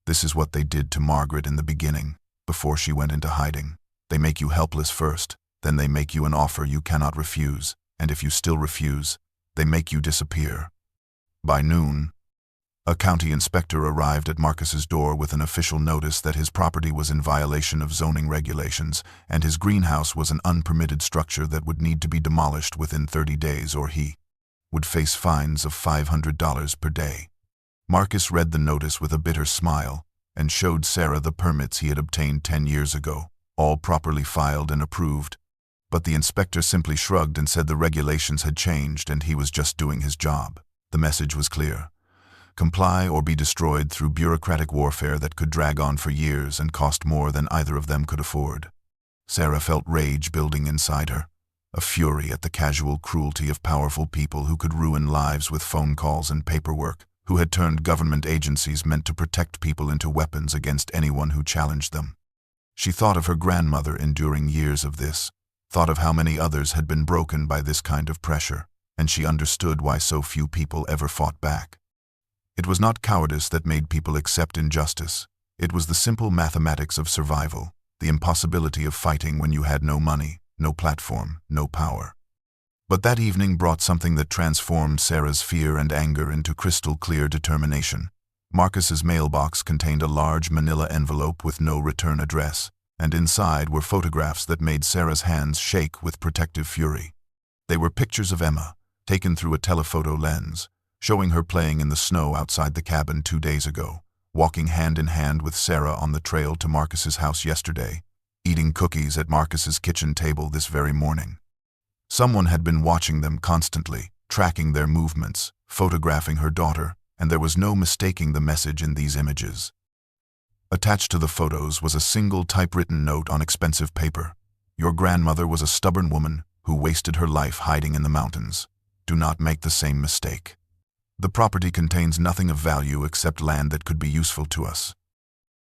S1: This is what they did to Margaret in the beginning, before she went into hiding. They make you helpless first, then they make you an offer you cannot refuse, and if you still refuse, they make you disappear." By noon, a county inspector arrived at Marcus's door with an official notice that his property was in violation of zoning regulations and his greenhouse was an unpermitted structure that would need to be demolished within 30 days or he would face fines of $500 per day. Marcus read the notice with a bitter smile and showed Sarah the permits he had obtained 10 years ago, all properly filed and approved, but the inspector simply shrugged and said the regulations had changed and he was just doing his job. The message was clear: comply or be destroyed through bureaucratic warfare that could drag on for years and cost more than either of them could afford. Sarah felt rage building inside her, a fury at the casual cruelty of powerful people who could ruin lives with phone calls and paperwork, who had turned government agencies meant to protect people into weapons against anyone who challenged them. She thought of her grandmother enduring years of this, thought of how many others had been broken by this kind of pressure, and she understood why so few people ever fought back. It was not cowardice that made people accept injustice. It was the simple mathematics of survival, the impossibility of fighting when you had no money, no platform, no power. But that evening brought something that transformed Sarah's fear and anger into crystal-clear determination. Marcus's mailbox contained a large manila envelope with no return address, and inside were photographs that made Sarah's hands shake with protective fury. They were pictures of Emma, taken through a telephoto lens, showing her playing in the snow outside the cabin 2 days ago, walking hand in hand with Sarah on the trail to Marcus's house yesterday, eating cookies at Marcus's kitchen table this very morning. Someone had been watching them constantly, tracking their movements, photographing her daughter, and there was no mistaking the message in these images. Attached to the photos was a single typewritten note on expensive paper. "Your grandmother was a stubborn woman who wasted her life hiding in the mountains. Do not make the same mistake. The property contains nothing of value except land that could be useful to us.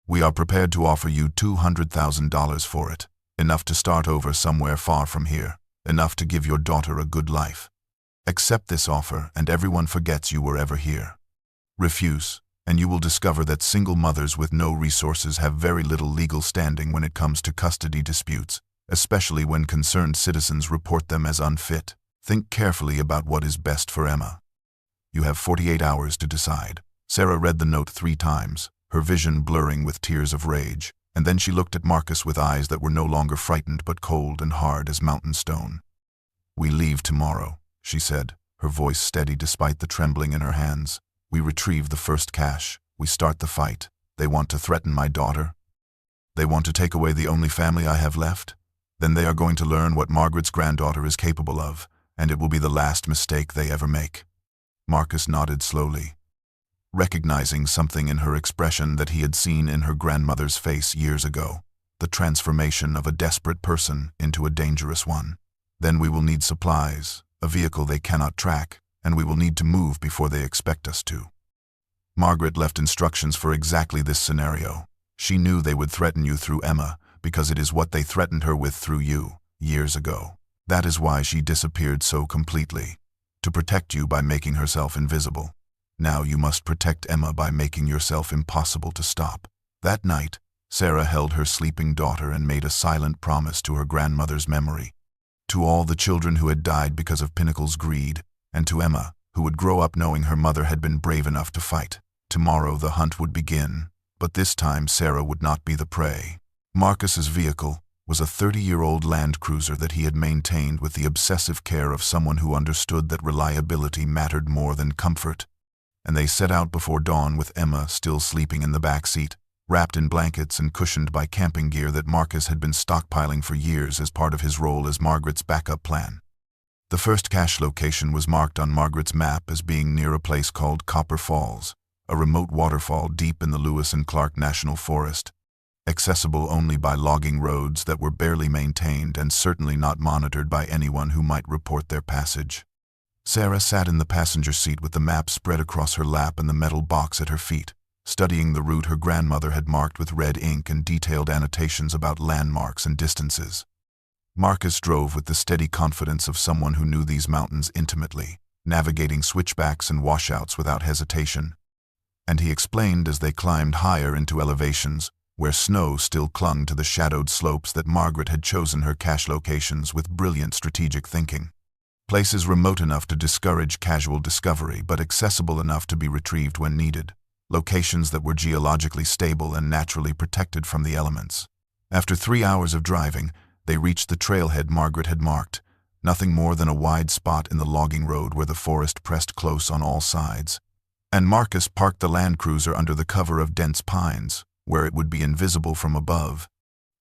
S1: We are prepared to offer you $200,000 for it, enough to start over somewhere far from here, enough to give your daughter a good life. Accept this offer and everyone forgets you were ever here. Refuse, and you will discover that single mothers with no resources have very little legal standing when it comes to custody disputes, especially when concerned citizens report them as unfit. Think carefully about what is best for Emma. You have 48 hours to decide." Sarah read the note 3 times, her vision blurring with tears of rage, and then she looked at Marcus with eyes that were no longer frightened but cold and hard as mountain stone. "We leave tomorrow," she said, her voice steady despite the trembling in her hands. "We retrieve the first cash. We start the fight. They want to threaten my daughter? They want to take away the only family I have left? Then they are going to learn what Margaret's granddaughter is capable of, and it will be the last mistake they ever make." Marcus nodded slowly, recognizing something in her expression that he had seen in her grandmother's face years ago, the transformation of a desperate person into a dangerous one. "Then we will need supplies, a vehicle they cannot track, and we will need to move before they expect us to." Margaret left instructions for exactly this scenario. She knew they would threaten you through Emma, because it is what they threatened her with through you, years ago. That is why she disappeared so completely, to protect you by making herself invisible. Now you must protect Emma by making yourself impossible to stop. That night, Sarah held her sleeping daughter and made a silent promise to her grandmother's memory, to all the children who had died because of Pinnacle's greed, and to Emma, who would grow up knowing her mother had been brave enough to fight. Tomorrow the hunt would begin, but this time Sarah would not be the prey. Marcus's vehicle, was a 30-year-old Land Cruiser that he had maintained with the obsessive care of someone who understood that reliability mattered more than comfort. And they set out before dawn with Emma still sleeping in the back seat, wrapped in blankets and cushioned by camping gear that Marcus had been stockpiling for years as part of his role as Margaret's backup plan. The first cache location was marked on Margaret's map as being near a place called Copper Falls, a remote waterfall deep in the Lewis and Clark National Forest, accessible only by logging roads that were barely maintained and certainly not monitored by anyone who might report their passage. Sarah sat in the passenger seat with the map spread across her lap and the metal box at her feet, studying the route her grandmother had marked with red ink and detailed annotations about landmarks and distances. Marcus drove with the steady confidence of someone who knew these mountains intimately, navigating switchbacks and washouts without hesitation. And he explained as they climbed higher into elevations, where snow still clung to the shadowed slopes, that Margaret had chosen her cache locations with brilliant strategic thinking. Places remote enough to discourage casual discovery, but accessible enough to be retrieved when needed. Locations that were geologically stable and naturally protected from the elements. After 3 hours of driving, they reached the trailhead Margaret had marked, nothing more than a wide spot in the logging road where the forest pressed close on all sides. And Marcus parked the Land Cruiser under the cover of dense pines, where it would be invisible from above.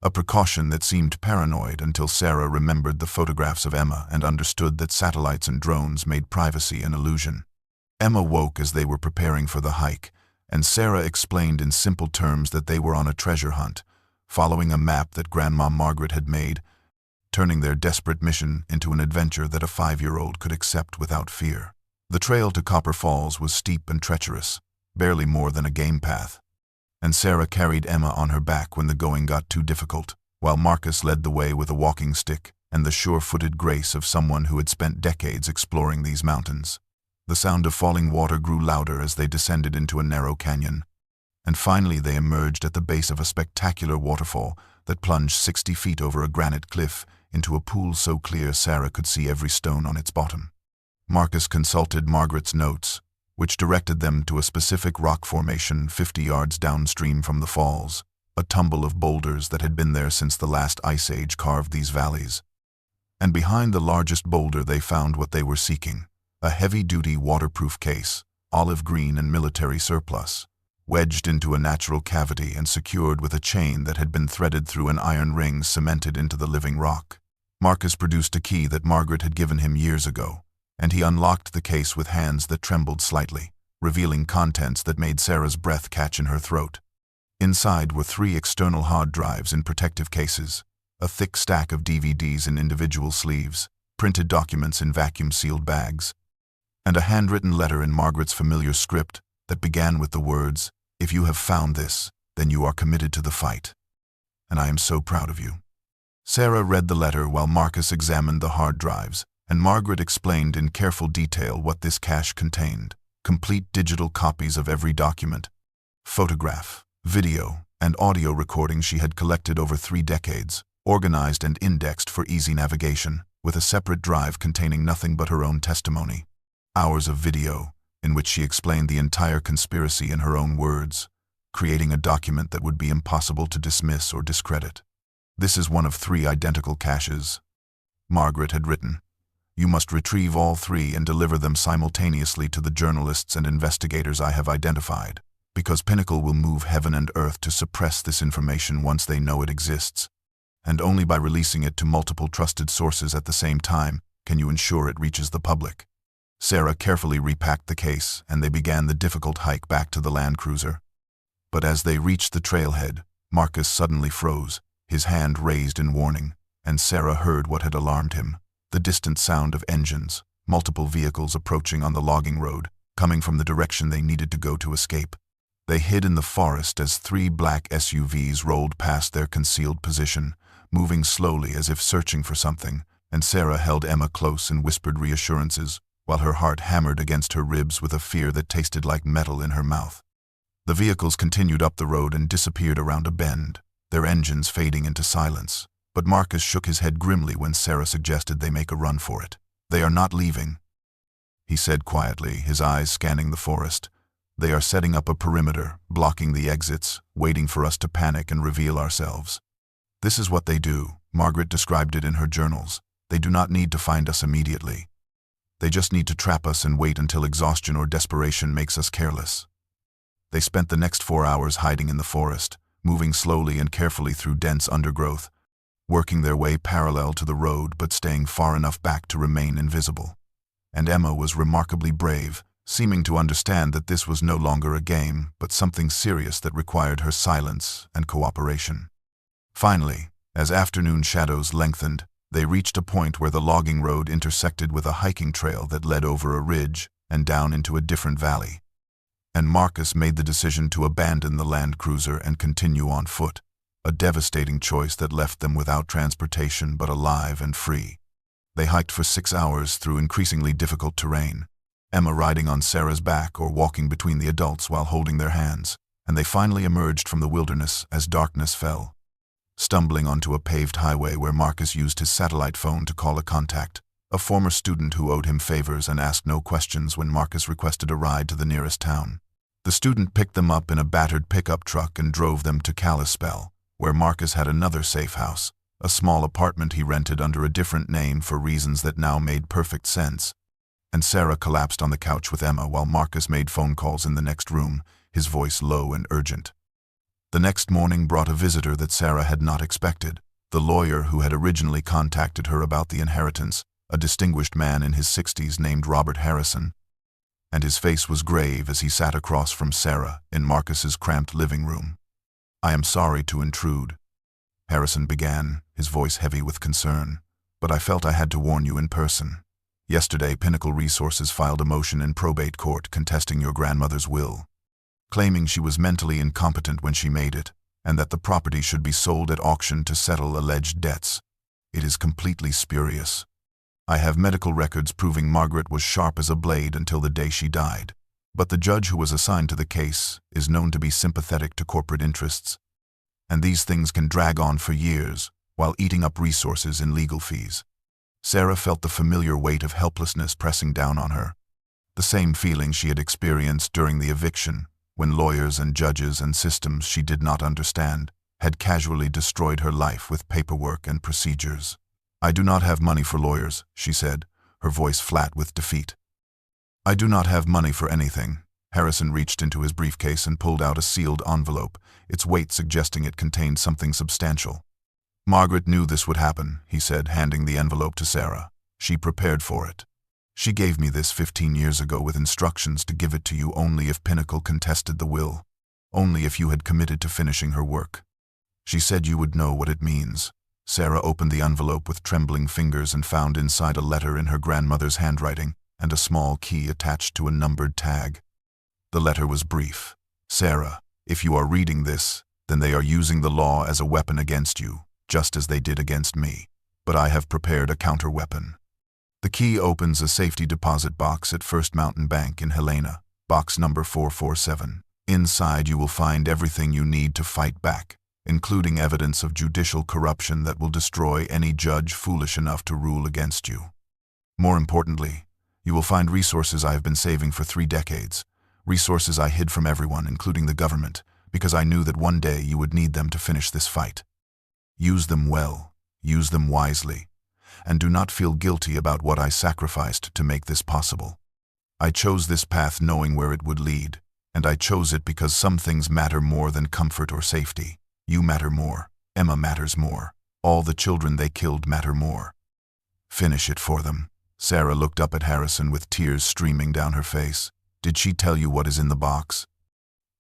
S1: A precaution that seemed paranoid until Sarah remembered the photographs of Emma and understood that satellites and drones made privacy an illusion. Emma woke as they were preparing for the hike, and Sarah explained in simple terms that they were on a treasure hunt, following a map that Grandma Margaret had made, turning their desperate mission into an adventure that a 5-year-old could accept without fear. The trail to Copper Falls was steep and treacherous, barely more than a game path, and Sarah carried Emma on her back when the going got too difficult, while Marcus led the way with a walking stick and the sure-footed grace of someone who had spent decades exploring these mountains. The sound of falling water grew louder as they descended into a narrow canyon, and finally they emerged at the base of a spectacular waterfall that plunged 60 feet over a granite cliff into a pool so clear Sarah could see every stone on its bottom. Marcus consulted Margaret's notes, which directed them to a specific rock formation 50 yards downstream from the falls, a tumble of boulders that had been there since the last ice age carved these valleys. And behind the largest boulder they found what they were seeking, a heavy-duty waterproof case, olive green and military surplus, wedged into a natural cavity and secured with a chain that had been threaded through an iron ring cemented into the living rock. Marcus produced a key that Margaret had given him years ago, and he unlocked the case with hands that trembled slightly, revealing contents that made Sarah's breath catch in her throat. Inside were 3 external hard drives in protective cases, a thick stack of DVDs in individual sleeves, printed documents in vacuum-sealed bags, and a handwritten letter in Margaret's familiar script that began with the words, "If you have found this, then you are committed to the fight, and I am so proud of you." Sarah read the letter while Marcus examined the hard drives, and Margaret explained in careful detail what this cache contained: complete digital copies of every document, photograph, video, and audio recordings she had collected over 3 decades, organized and indexed for easy navigation, with a separate drive containing nothing but her own testimony. Hours of video, in which she explained the entire conspiracy in her own words, creating a document that would be impossible to dismiss or discredit. "This is one of 3 identical caches," Margaret had written. "You must retrieve all 3 and deliver them simultaneously to the journalists and investigators I have identified, because Pinnacle will move heaven and earth to suppress this information once they know it exists, and only by releasing it to multiple trusted sources at the same time can you ensure it reaches the public." Sarah carefully repacked the case, and they began the difficult hike back to the Land Cruiser. But as they reached the trailhead, Marcus suddenly froze, his hand raised in warning, and Sarah heard what had alarmed him: the distant sound of engines, multiple vehicles approaching on the logging road, coming from the direction they needed to go to escape. They hid in the forest as 3 black SUVs rolled past their concealed position, moving slowly as if searching for something, and Sarah held Emma close and whispered reassurances, while her heart hammered against her ribs with a fear that tasted like metal in her mouth. The vehicles continued up the road and disappeared around a bend, their engines fading into silence, but Marcus shook his head grimly when Sarah suggested they make a run for it. "They are not leaving," he said quietly, his eyes scanning the forest. "They are setting up a perimeter, blocking the exits, waiting for us to panic and reveal ourselves. This is what they do, Margaret described it in her journals. They do not need to find us immediately. They just need to trap us and wait until exhaustion or desperation makes us careless. They spent the next 4 hours hiding in the forest, moving slowly and carefully through dense undergrowth, working their way parallel to the road but staying far enough back to remain invisible. And Emma was remarkably brave, seeming to understand that this was no longer a game, but something serious that required her silence and cooperation. Finally, as afternoon shadows lengthened, they reached a point where the logging road intersected with a hiking trail that led over a ridge and down into a different valley. And Marcus made the decision to abandon the Land Cruiser and continue on foot, a devastating choice that left them without transportation but alive and free. They hiked for 6 hours through increasingly difficult terrain, Emma riding on Sarah's back or walking between the adults while holding their hands, and they finally emerged from the wilderness as darkness fell, stumbling onto a paved highway where Marcus used his satellite phone to call a contact, a former student who owed him favors and asked no questions when Marcus requested a ride to the nearest town. The student picked them up in a battered pickup truck and drove them to Kalispell, where Marcus had another safe house, a small apartment he rented under a different name for reasons that now made perfect sense. And Sarah collapsed on the couch with Emma while Marcus made phone calls in the next room, his voice low and urgent. The next morning brought a visitor that Sarah had not expected, the lawyer who had originally contacted her about the inheritance, a distinguished man in his 60s named Robert Harrison. And his face was grave as he sat across from Sarah in Marcus's cramped living room. "I am sorry to intrude," Harrison began, his voice heavy with concern, "but I felt I had to warn you in person. Yesterday, Pinnacle Resources filed a motion in probate court contesting your grandmother's will, claiming she was mentally incompetent when she made it, and that the property should be sold at auction to settle alleged debts. It is completely spurious. I have medical records proving Margaret was sharp as a blade until the day she died, but the judge who was assigned to the case is known to be sympathetic to corporate interests, and these things can drag on for years while eating up resources in legal fees." Sarah felt the familiar weight of helplessness pressing down on her, the same feeling she had experienced during the eviction, when lawyers and judges and systems she did not understand had casually destroyed her life with paperwork and procedures. "I do not have money for lawyers," she said, her voice flat with defeat. "I do not have money for anything." Harrison reached into his briefcase and pulled out a sealed envelope, its weight suggesting it contained something substantial. "Margaret knew this would happen," he said, handing the envelope to Sarah. "She prepared for it. She gave me this 15 years ago with instructions to give it to you only if Pinnacle contested the will, only if you had committed to finishing her work. She said you would know what it means." Sarah opened the envelope with trembling fingers and found inside a letter in her grandmother's handwriting and a small key attached to a numbered tag. The letter was brief. "Sarah, if you are reading this, then they are using the law as a weapon against you, just as they did against me, but I have prepared a counter-weapon. The key opens a safety deposit box at First Mountain Bank in Helena, box number 447. Inside you will find everything you need to fight back, including evidence of judicial corruption that will destroy any judge foolish enough to rule against you. More importantly, you will find resources I have been saving for 3 decades, resources I hid from everyone, including the government, because I knew that one day you would need them to finish this fight. Use them well, use them wisely, and do not feel guilty about what I sacrificed to make this possible. I chose this path knowing where it would lead, and I chose it because some things matter more than comfort or safety. You matter more. Emma matters more. All the children they killed matter more. Finish it for them." Sarah looked up at Harrison with tears streaming down her face. "Did she tell you what is in the box?"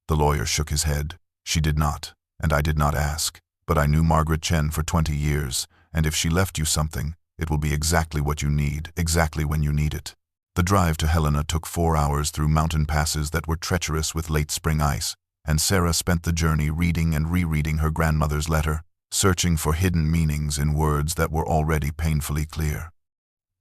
S1: The lawyer shook his head. "She did not, and I did not ask. But I knew Margaret Chen for 20 years, and if she left you something, it will be exactly what you need, exactly when you need it." The drive to Helena took 4 hours through mountain passes that were treacherous with late spring ice, and Sarah spent the journey reading and rereading her grandmother's letter, searching for hidden meanings in words that were already painfully clear.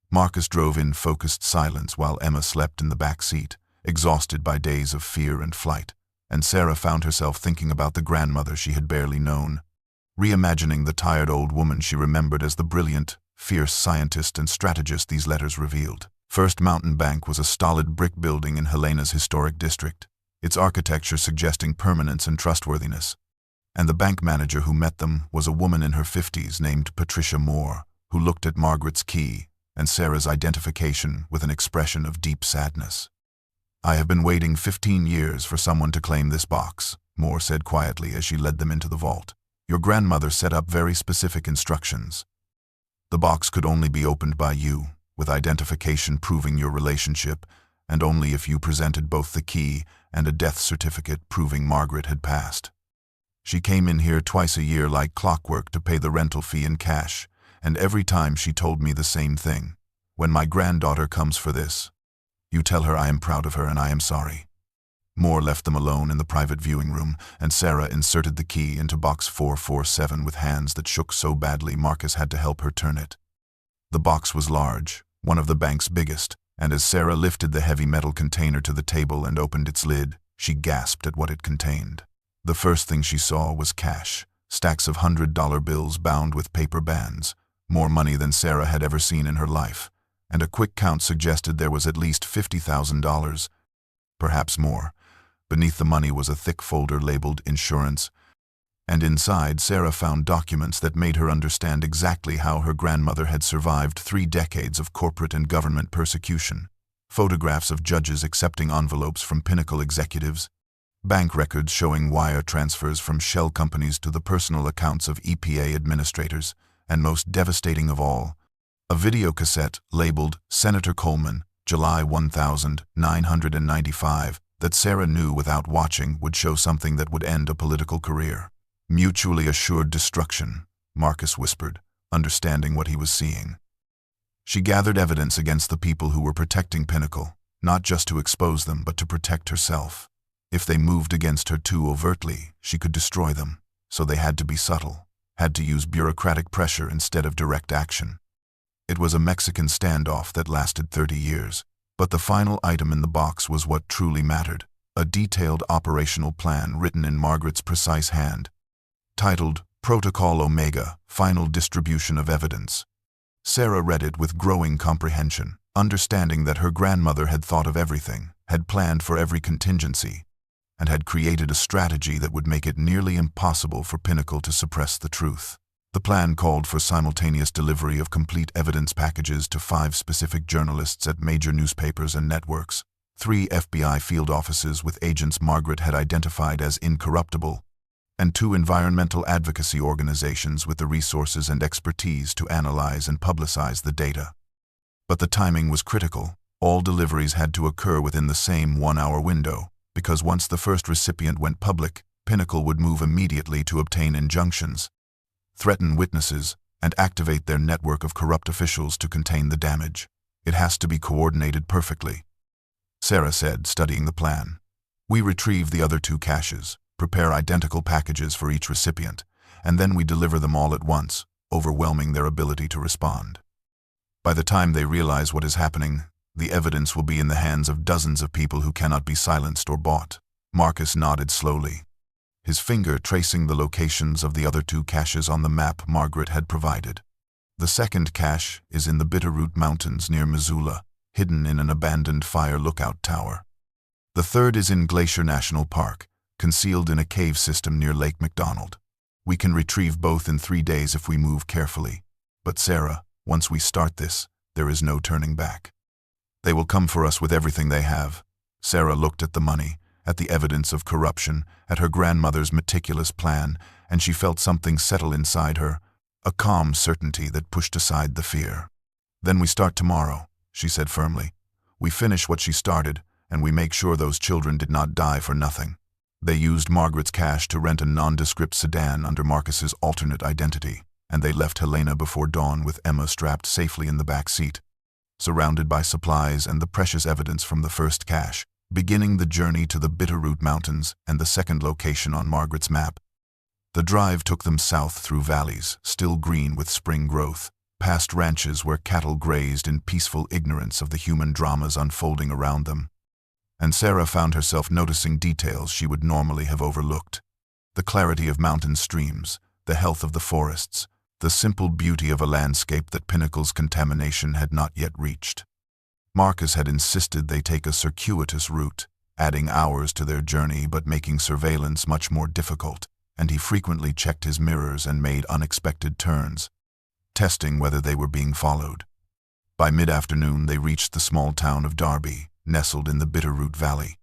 S1: Marcus drove in focused silence while Emma slept in the back seat, exhausted by days of fear and flight, and Sarah found herself thinking about the grandmother she had barely known, reimagining the tired old woman she remembered as the brilliant, fierce scientist and strategist these letters revealed. First Mountain Bank was a stolid brick building in Helena's historic district, its architecture suggesting permanence and trustworthiness. And the bank manager who met them was a woman in her 50s named Patricia Moore, who looked at Margaret's key and Sarah's identification with an expression of deep sadness. "I have been waiting 15 years for someone to claim this box," Moore said quietly as she led them into the vault. "Your grandmother set up very specific instructions. The box could only be opened by you, with identification proving your relationship, and only if you presented both the key and a death certificate proving Margaret had passed. She came in here twice a year like clockwork to pay the rental fee in cash, and every time she told me the same thing. When my granddaughter comes for this, you tell her I am proud of her and I am sorry." Moore left them alone in the private viewing room, and Sarah inserted the key into box 447 with hands that shook so badly Marcus had to help her turn it. The box was large, one of the bank's biggest, and as Sarah lifted the heavy metal container to the table and opened its lid, she gasped at what it contained. The first thing she saw was cash, stacks of $100 bills bound with paper bands, more money than Sarah had ever seen in her life, and a quick count suggested there was at least $50,000, perhaps more. Beneath the money was a thick folder labeled insurance, and inside Sarah found documents that made her understand exactly how her grandmother had survived 3 decades of corporate and government persecution. Photographs of judges accepting envelopes from Pinnacle executives, bank records showing wire transfers from shell companies to the personal accounts of EPA administrators, and most devastating of all, a video cassette labeled Senator Coleman, July 1995, that Sarah knew without watching would show something that would end a political career. "Mutually assured destruction," Marcus whispered, understanding what he was seeing. She gathered evidence against the people who were protecting Pinnacle, not just to expose them but to protect herself. If they moved against her too overtly, she could destroy them, so they had to be subtle, had to use bureaucratic pressure instead of direct action. It was a Mexican standoff that lasted 30 years, but the final item in the box was what truly mattered, a detailed operational plan written in Margaret's precise hand, titled Protocol Omega, Final Distribution of Evidence. Sarah read it with growing comprehension, understanding that her grandmother had thought of everything, had planned for every contingency, and had created a strategy that would make it nearly impossible for Pinnacle to suppress the truth. The plan called for simultaneous delivery of complete evidence packages to 5 specific journalists at major newspapers and networks, 3 FBI field offices with agents Margaret had identified as incorruptible, and 2 environmental advocacy organizations with the resources and expertise to analyze and publicize the data. But the timing was critical. All deliveries had to occur within the same 1-hour window, because once the first recipient went public, Pinnacle would move immediately to obtain injunctions, threaten witnesses, and activate their network of corrupt officials to contain the damage. "It has to be coordinated perfectly," Sarah said, studying the plan. "We retrieve the other 2 caches, prepare identical packages for each recipient, and then we deliver them all at once, overwhelming their ability to respond. By the time they realize what is happening, the evidence will be in the hands of dozens of people who cannot be silenced or bought." Marcus nodded slowly, his finger tracing the locations of the other 2 caches on the map Margaret had provided. "The second cache is in the Bitterroot Mountains near Missoula, hidden in an abandoned fire lookout tower. The third is in Glacier National Park, concealed in a cave system near Lake McDonald. We can retrieve both in 3 days if we move carefully. But Sarah, once we start this, there is no turning back. They will come for us with everything they have." Sarah looked at the money, at the evidence of corruption, at her grandmother's meticulous plan, and she felt something settle inside her, a calm certainty that pushed aside the fear. "Then we start tomorrow," she said firmly. "We finish what she started, and we make sure those children did not die for nothing." They used Margaret's cash to rent a nondescript sedan under Marcus's alternate identity, and they left Helena before dawn with Emma strapped safely in the back seat, surrounded by supplies and the precious evidence from the first cache, beginning the journey to the Bitterroot Mountains and the second location on Margaret's map. The drive took them south through valleys, still green with spring growth, past ranches where cattle grazed in peaceful ignorance of the human dramas unfolding around them. And Sarah found herself noticing details she would normally have overlooked. The clarity of mountain streams, the health of the forests, the simple beauty of a landscape that Pinnacle's contamination had not yet reached. Marcus had insisted they take a circuitous route, adding hours to their journey but making surveillance much more difficult, and he frequently checked his mirrors and made unexpected turns, testing whether they were being followed. By mid-afternoon, they reached the small town of Darby, nestled in the Bitterroot Valley,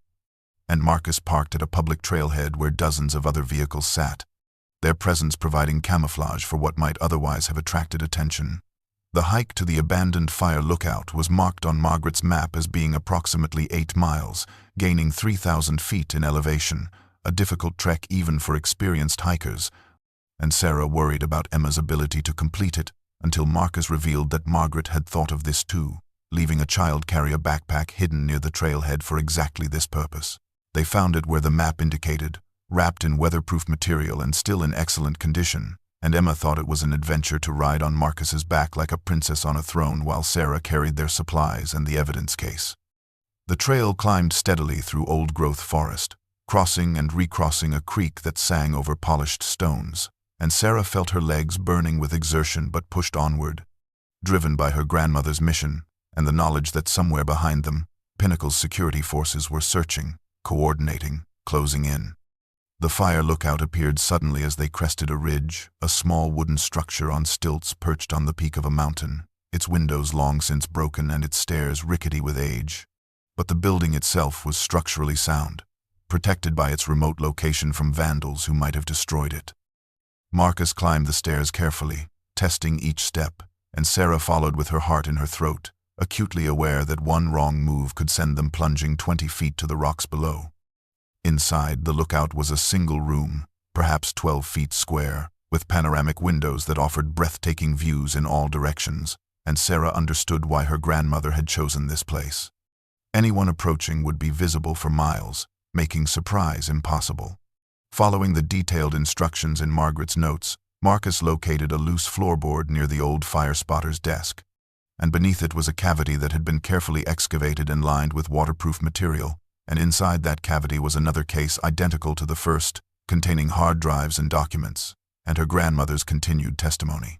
S1: and Marcus parked at a public trailhead where dozens of other vehicles sat, their presence providing camouflage for what might otherwise have attracted attention. The hike to the abandoned fire lookout was marked on Margaret's map as being approximately 8 miles, gaining 3,000 feet in elevation, a difficult trek even for experienced hikers, and Sarah worried about Emma's ability to complete it until Marcus revealed that Margaret had thought of this too, leaving a child carry a backpack hidden near the trailhead for exactly this purpose. They found it where the map indicated, wrapped in weatherproof material and still in excellent condition, and Emma thought it was an adventure to ride on Marcus's back like a princess on a throne while Sarah carried their supplies and the evidence case. The trail climbed steadily through old-growth forest, crossing and recrossing a creek that sang over polished stones, and Sarah felt her legs burning with exertion but pushed onward, driven by her grandmother's mission and the knowledge that somewhere behind them, Pinnacle's security forces were searching, coordinating, closing in. The fire lookout appeared suddenly as they crested a ridge, a small wooden structure on stilts perched on the peak of a mountain, its windows long since broken and its stairs rickety with age. But the building itself was structurally sound, protected by its remote location from vandals who might have destroyed it. Marcus climbed the stairs carefully, testing each step, and Sarah followed with her heart in her throat, acutely aware that one wrong move could send them plunging 20 feet to the rocks below. Inside, the lookout was a single room, perhaps 12 feet square, with panoramic windows that offered breathtaking views in all directions, and Sarah understood why her grandmother had chosen this place. Anyone approaching would be visible for miles, making surprise impossible. Following the detailed instructions in Margaret's notes, Marcus located a loose floorboard near the old fire spotter's desk, and beneath it was a cavity that had been carefully excavated and lined with waterproof material, and inside that cavity was another case identical to the first, containing hard drives and documents, and her grandmother's continued testimony.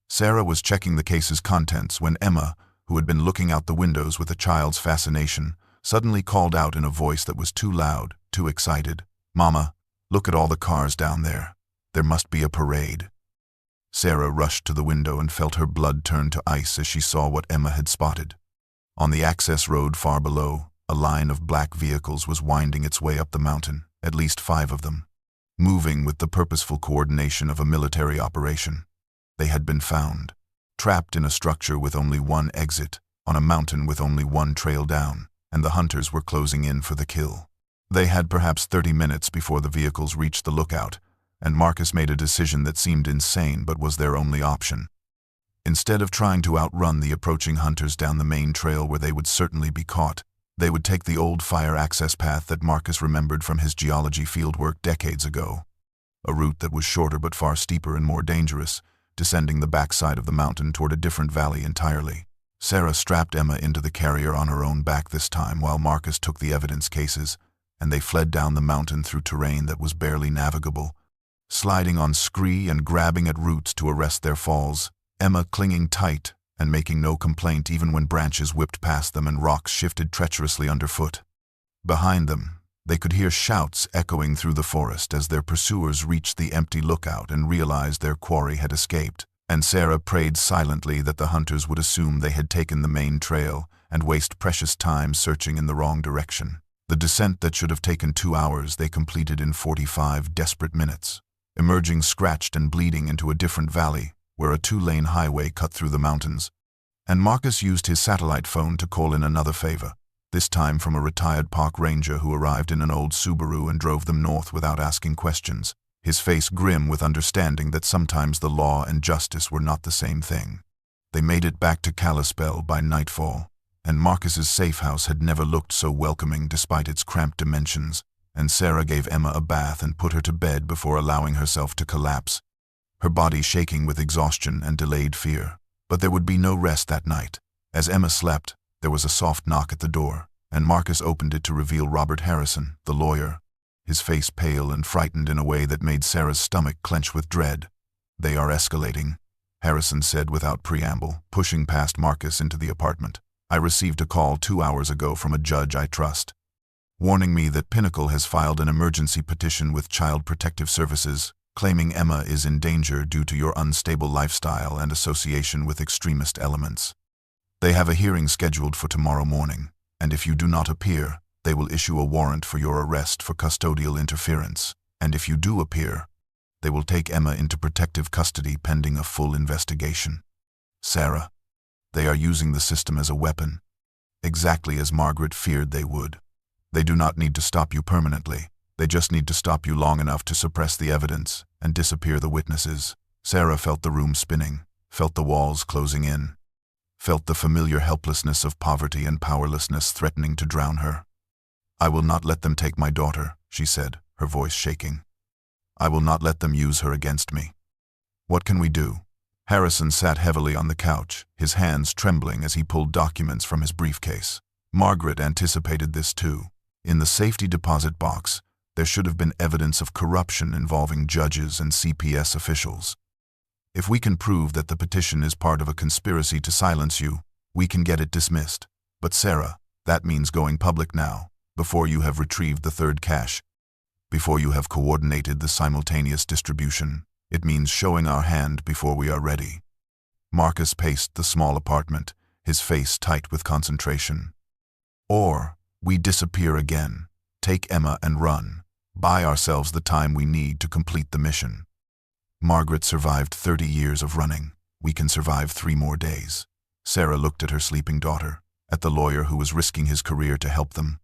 S1: Sarah was checking the case's contents when Emma, who had been looking out the windows with a child's fascination, suddenly called out in a voice that was too loud, too excited, "Mama, look at all the cars down there. There must be a parade." Sarah rushed to the window and felt her blood turn to ice as she saw what Emma had spotted. On the access road far below, a line of black vehicles was winding its way up the mountain, at least 5 of them, moving with the purposeful coordination of a military operation. They had been found, trapped in a structure with only one exit, on a mountain with only one trail down, and the hunters were closing in for the kill. They had perhaps 30 minutes before the vehicles reached the lookout, and Marcus made a decision that seemed insane but was their only option. Instead of trying to outrun the approaching hunters down the main trail where they would certainly be caught, they would take the old fire access path that Marcus remembered from his geology fieldwork decades ago, a route that was shorter but far steeper and more dangerous, descending the backside of the mountain toward a different valley entirely. Sarah strapped Emma into the carrier on her own back this time while Marcus took the evidence cases, and they fled down the mountain through terrain that was barely navigable, sliding on scree and grabbing at roots to arrest their falls, Emma clinging tight and making no complaint even when branches whipped past them and rocks shifted treacherously underfoot. Behind them, they could hear shouts echoing through the forest as their pursuers reached the empty lookout and realized their quarry had escaped, and Sarah prayed silently that the hunters would assume they had taken the main trail and waste precious time searching in the wrong direction. The descent that should have taken 2 hours they completed in 45 desperate minutes, emerging scratched and bleeding into a different valley where a 2-lane highway cut through the mountains. And Marcus used his satellite phone to call in another favor, this time from a retired park ranger who arrived in an old Subaru and drove them north without asking questions, his face grim with understanding that sometimes the law and justice were not the same thing. They made it back to Kalispell by nightfall, and Marcus's safe house had never looked so welcoming despite its cramped dimensions, and Sarah gave Emma a bath and put her to bed before allowing herself to collapse, her body shaking with exhaustion and delayed fear. But there would be no rest that night. As Emma slept, there was a soft knock at the door, and Marcus opened it to reveal Robert Harrison, the lawyer, his face pale and frightened in a way that made Sarah's stomach clench with dread. "They are escalating," Harrison said without preamble, pushing past Marcus into the apartment. "I received a call 2 hours ago from a judge I trust, warning me that Pinnacle has filed an emergency petition with Child Protective Services, claiming Emma is in danger due to your unstable lifestyle and association with extremist elements. They have a hearing scheduled for tomorrow morning, and if you do not appear, they will issue a warrant for your arrest for custodial interference, and if you do appear, they will take Emma into protective custody pending a full investigation. Sarah, they are using the system as a weapon, exactly as Margaret feared they would. They do not need to stop you permanently. They just need to stop you long enough to suppress the evidence and disappear the witnesses. Sarah felt the room spinning, felt the walls closing in, felt the familiar helplessness of poverty and powerlessness threatening to drown her. "I will not let them take my daughter," she said, her voice shaking. "I will not let them use her against me. What can we do?" Harrison sat heavily on the couch, his hands trembling as he pulled documents from his briefcase. Margaret anticipated this too. In the safety deposit box, there should have been evidence of corruption involving judges and CPS officials. "If we can prove that the petition is part of a conspiracy to silence you, we can get it dismissed. But Sarah, that means going public now, before you have retrieved the third cache, before you have coordinated the simultaneous distribution. It means showing our hand before we are ready." Marcus paced the small apartment, his face tight with concentration. "Or we disappear again, take Emma and run, buy ourselves the time we need to complete the mission. Margaret survived 30 years of running. We can survive 3 more days." Sarah looked at her sleeping daughter, at the lawyer who was risking his career to help them,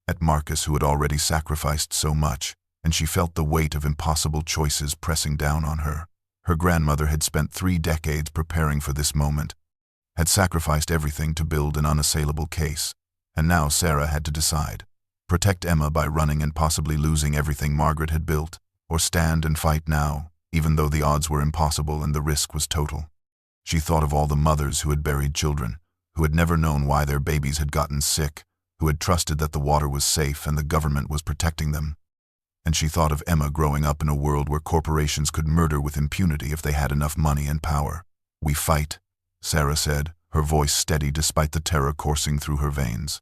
S1: at Marcus who had already sacrificed so much, and she felt the weight of impossible choices pressing down on her. Her grandmother had spent 3 decades preparing for this moment, had sacrificed everything to build an unassailable case, and now Sarah had to decide: protect Emma by running and possibly losing everything Margaret had built, or stand and fight now, even though the odds were impossible and the risk was total. She thought of all the mothers who had buried children, who had never known why their babies had gotten sick, who had trusted that the water was safe and the government was protecting them. And she thought of Emma growing up in a world where corporations could murder with impunity if they had enough money and power. "We fight," Sarah said, her voice steady despite the terror coursing through her veins.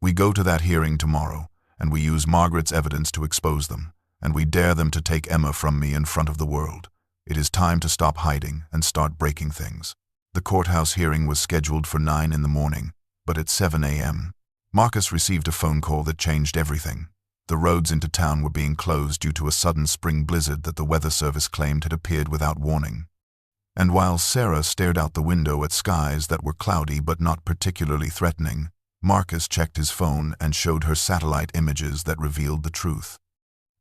S1: "We go to that hearing tomorrow, and we use Margaret's evidence to expose them, and we dare them to take Emma from me in front of the world. It is time to stop hiding and start breaking things." The courthouse hearing was scheduled for 9 in the morning, but at 7 a.m., Marcus received a phone call that changed everything. The roads into town were being closed due to a sudden spring blizzard that the weather service claimed had appeared without warning. And while Sarah stared out the window at skies that were cloudy but not particularly threatening, Marcus checked his phone and showed her satellite images that revealed the truth.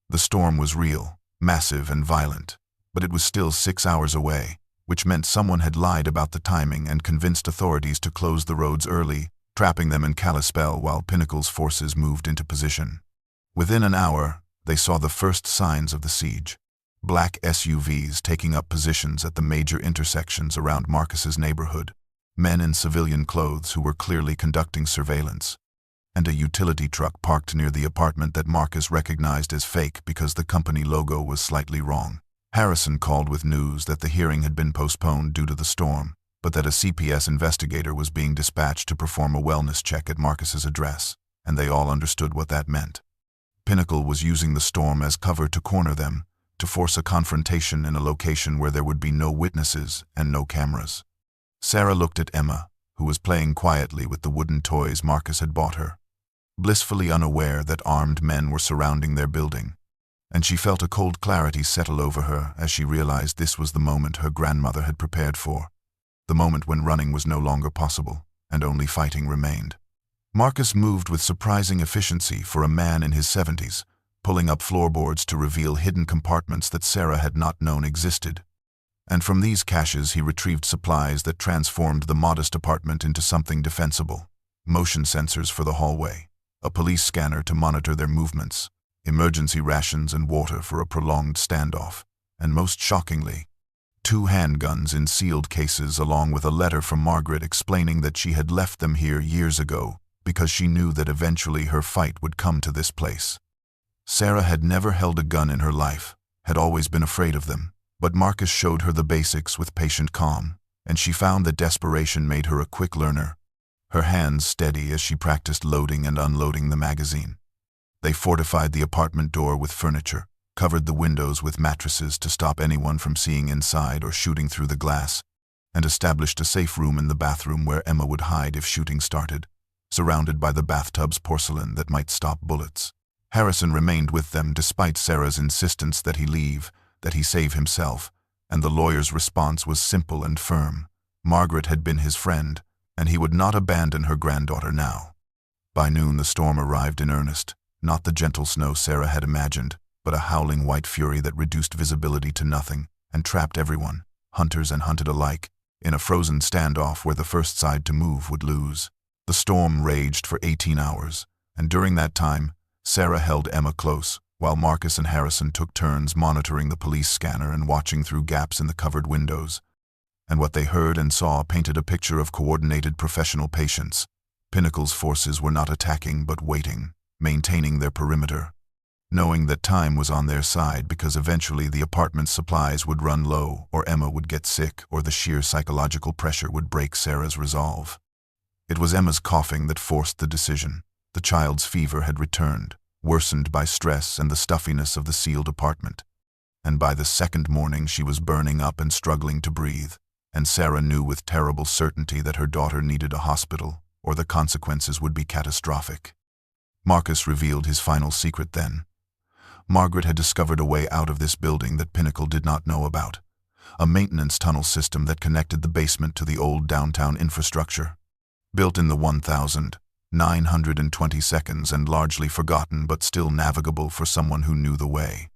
S1: The storm was real, massive and violent, but it was still 6 hours away, which meant someone had lied about the timing and convinced authorities to close the roads early, trapping them in Kalispell while Pinnacle's forces moved into position. Within an hour, they saw the first signs of the siege. Black SUVs taking up positions at the major intersections around Marcus's neighborhood, men in civilian clothes who were clearly conducting surveillance, and a utility truck parked near the apartment that Marcus recognized as fake because the company logo was slightly wrong. Harrison called with news that the hearing had been postponed due to the storm, but that a CPS investigator was being dispatched to perform a wellness check at Marcus's address, and they all understood what that meant. Pinnacle was using the storm as cover to corner them, to force a confrontation in a location where there would be no witnesses and no cameras. Sarah looked at Emma, who was playing quietly with the wooden toys Marcus had bought her, blissfully unaware that armed men were surrounding their building, and she felt a cold clarity settle over her as she realized this was the moment her grandmother had prepared for, the moment when running was no longer possible and only fighting remained. Marcus moved with surprising efficiency for a man in his 70s, pulling up floorboards to reveal hidden compartments that Sarah had not known existed. And from these caches he retrieved supplies that transformed the modest apartment into something defensible: motion sensors for the hallway, a police scanner to monitor their movements, emergency rations and water for a prolonged standoff, and most shockingly, 2 handguns in sealed cases along with a letter from Margaret explaining that she had left them here years ago because she knew that eventually her fight would come to this place. Sarah had never held a gun in her life, had always been afraid of them, but Marcus showed her the basics with patient calm, and she found that desperation made her a quick learner, her hands steady as she practiced loading and unloading the magazine. They fortified the apartment door with furniture, covered the windows with mattresses to stop anyone from seeing inside or shooting through the glass, and established a safe room in the bathroom where Emma would hide if shooting started, surrounded by the bathtub's porcelain that might stop bullets. Harrison remained with them despite Sarah's insistence that he leave, that he save himself, and the lawyer's response was simple and firm. Margaret had been his friend, and he would not abandon her granddaughter now. By noon the storm arrived in earnest, not the gentle snow Sarah had imagined, but a howling white fury that reduced visibility to nothing and trapped everyone, hunters and hunted alike, in a frozen standoff where the first side to move would lose. The storm raged for 18 hours, and during that time, Sarah held Emma close, while Marcus and Harrison took turns monitoring the police scanner and watching through gaps in the covered windows. And what they heard and saw painted a picture of coordinated professional patience. Pinnacle's forces were not attacking but waiting, maintaining their perimeter, knowing that time was on their side because eventually the apartment's supplies would run low, or Emma would get sick, or the sheer psychological pressure would break Sarah's resolve. It was Emma's coughing that forced the decision. The child's fever had returned, worsened by stress and the stuffiness of the sealed apartment. And by the second morning she was burning up and struggling to breathe, and Sarah knew with terrible certainty that her daughter needed a hospital, or the consequences would be catastrophic. Marcus revealed his final secret then. Margaret had discovered a way out of this building that Pinnacle did not know about, a maintenance tunnel system that connected the basement to the old downtown infrastructure. Built in the 1922 and largely forgotten but still navigable for someone who knew the way.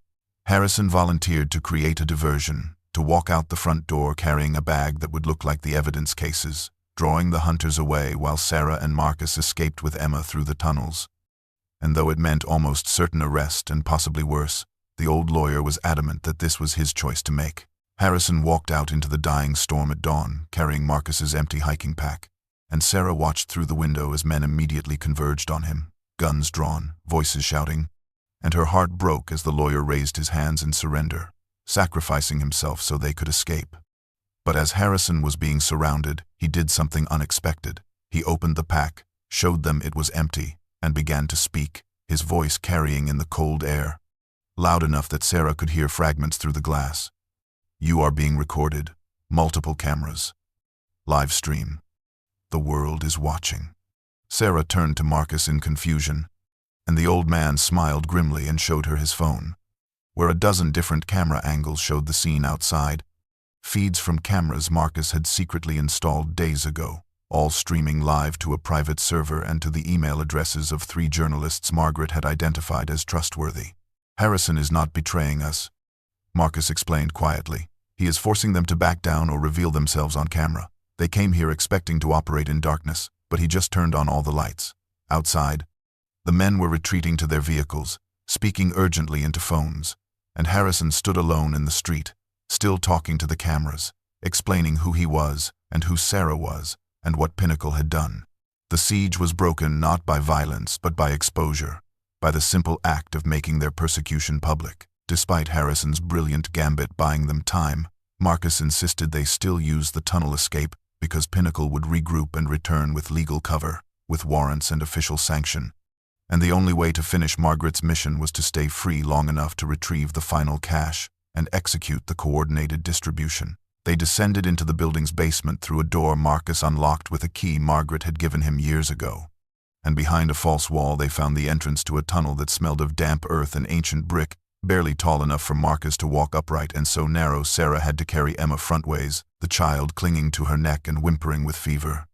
S1: Harrison volunteered to create a diversion, to walk out the front door carrying a bag that would look like the evidence cases, drawing the hunters away while Sarah and Marcus escaped with Emma through the tunnels. And though it meant almost certain arrest and possibly worse, the old lawyer was adamant that this was his choice to make. Harrison walked out into the dying storm at dawn, carrying Marcus's empty hiking pack, and Sarah watched through the window as men immediately converged on him, guns drawn, voices shouting, and her heart broke as the lawyer raised his hands in surrender, sacrificing himself so they could escape. But as Harrison was being surrounded, he did something unexpected. He opened the pack, showed them it was empty, and began to speak, his voice carrying in the cold air, loud enough that Sarah could hear fragments through the glass. "You are being recorded. Multiple cameras. Live stream. The world is watching." Sarah turned to Marcus in confusion, and the old man smiled grimly and showed her his phone, where a dozen different camera angles showed the scene outside. Feeds from cameras Marcus had secretly installed days ago, all streaming live to a private server and to the email addresses of 3 journalists Margaret had identified as trustworthy. "Harrison is not betraying us," Marcus explained quietly. "He is forcing them to back down or reveal themselves on camera. They came here expecting to operate in darkness, but he just turned on all the lights." Outside, the men were retreating to their vehicles, speaking urgently into phones, and Harrison stood alone in the street, still talking to the cameras, explaining who he was and who Sarah was, and what Pinnacle had done. The siege was broken not by violence but by exposure, by the simple act of making their persecution public. Despite Harrison's brilliant gambit buying them time, Marcus insisted they still use the tunnel escape because Pinnacle would regroup and return with legal cover, with warrants and official sanction. And the only way to finish Margaret's mission was to stay free long enough to retrieve the final cash and execute the coordinated distribution. They descended into the building's basement through a door Marcus unlocked with a key Margaret had given him years ago. And behind a false wall they found the entrance to a tunnel that smelled of damp earth and ancient brick, barely tall enough for Marcus to walk upright and so narrow Sarah had to carry Emma frontways, the child clinging to her neck and whimpering with fever.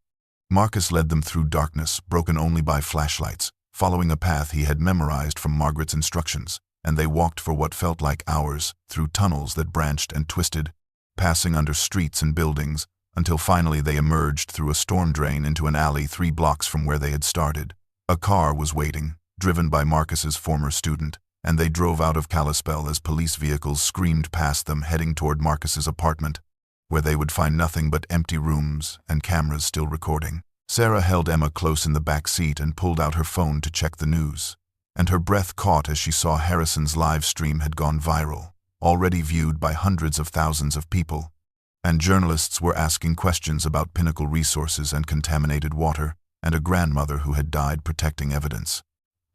S1: Marcus led them through darkness, broken only by flashlights, following a path he had memorized from Margaret's instructions, and they walked for what felt like hours, through tunnels that branched and twisted, passing under streets and buildings, until finally they emerged through a storm drain into an alley 3 blocks from where they had started. A car was waiting, driven by Marcus's former student, and they drove out of Kalispell as police vehicles screamed past them heading toward Marcus's apartment, where they would find nothing but empty rooms and cameras still recording. Sarah held Emma close in the back seat and pulled out her phone to check the news, and her breath caught as she saw Harrison's live stream had gone viral, already viewed by hundreds of thousands of people, and journalists were asking questions about Pinnacle resources and contaminated water, and a grandmother who had died protecting evidence.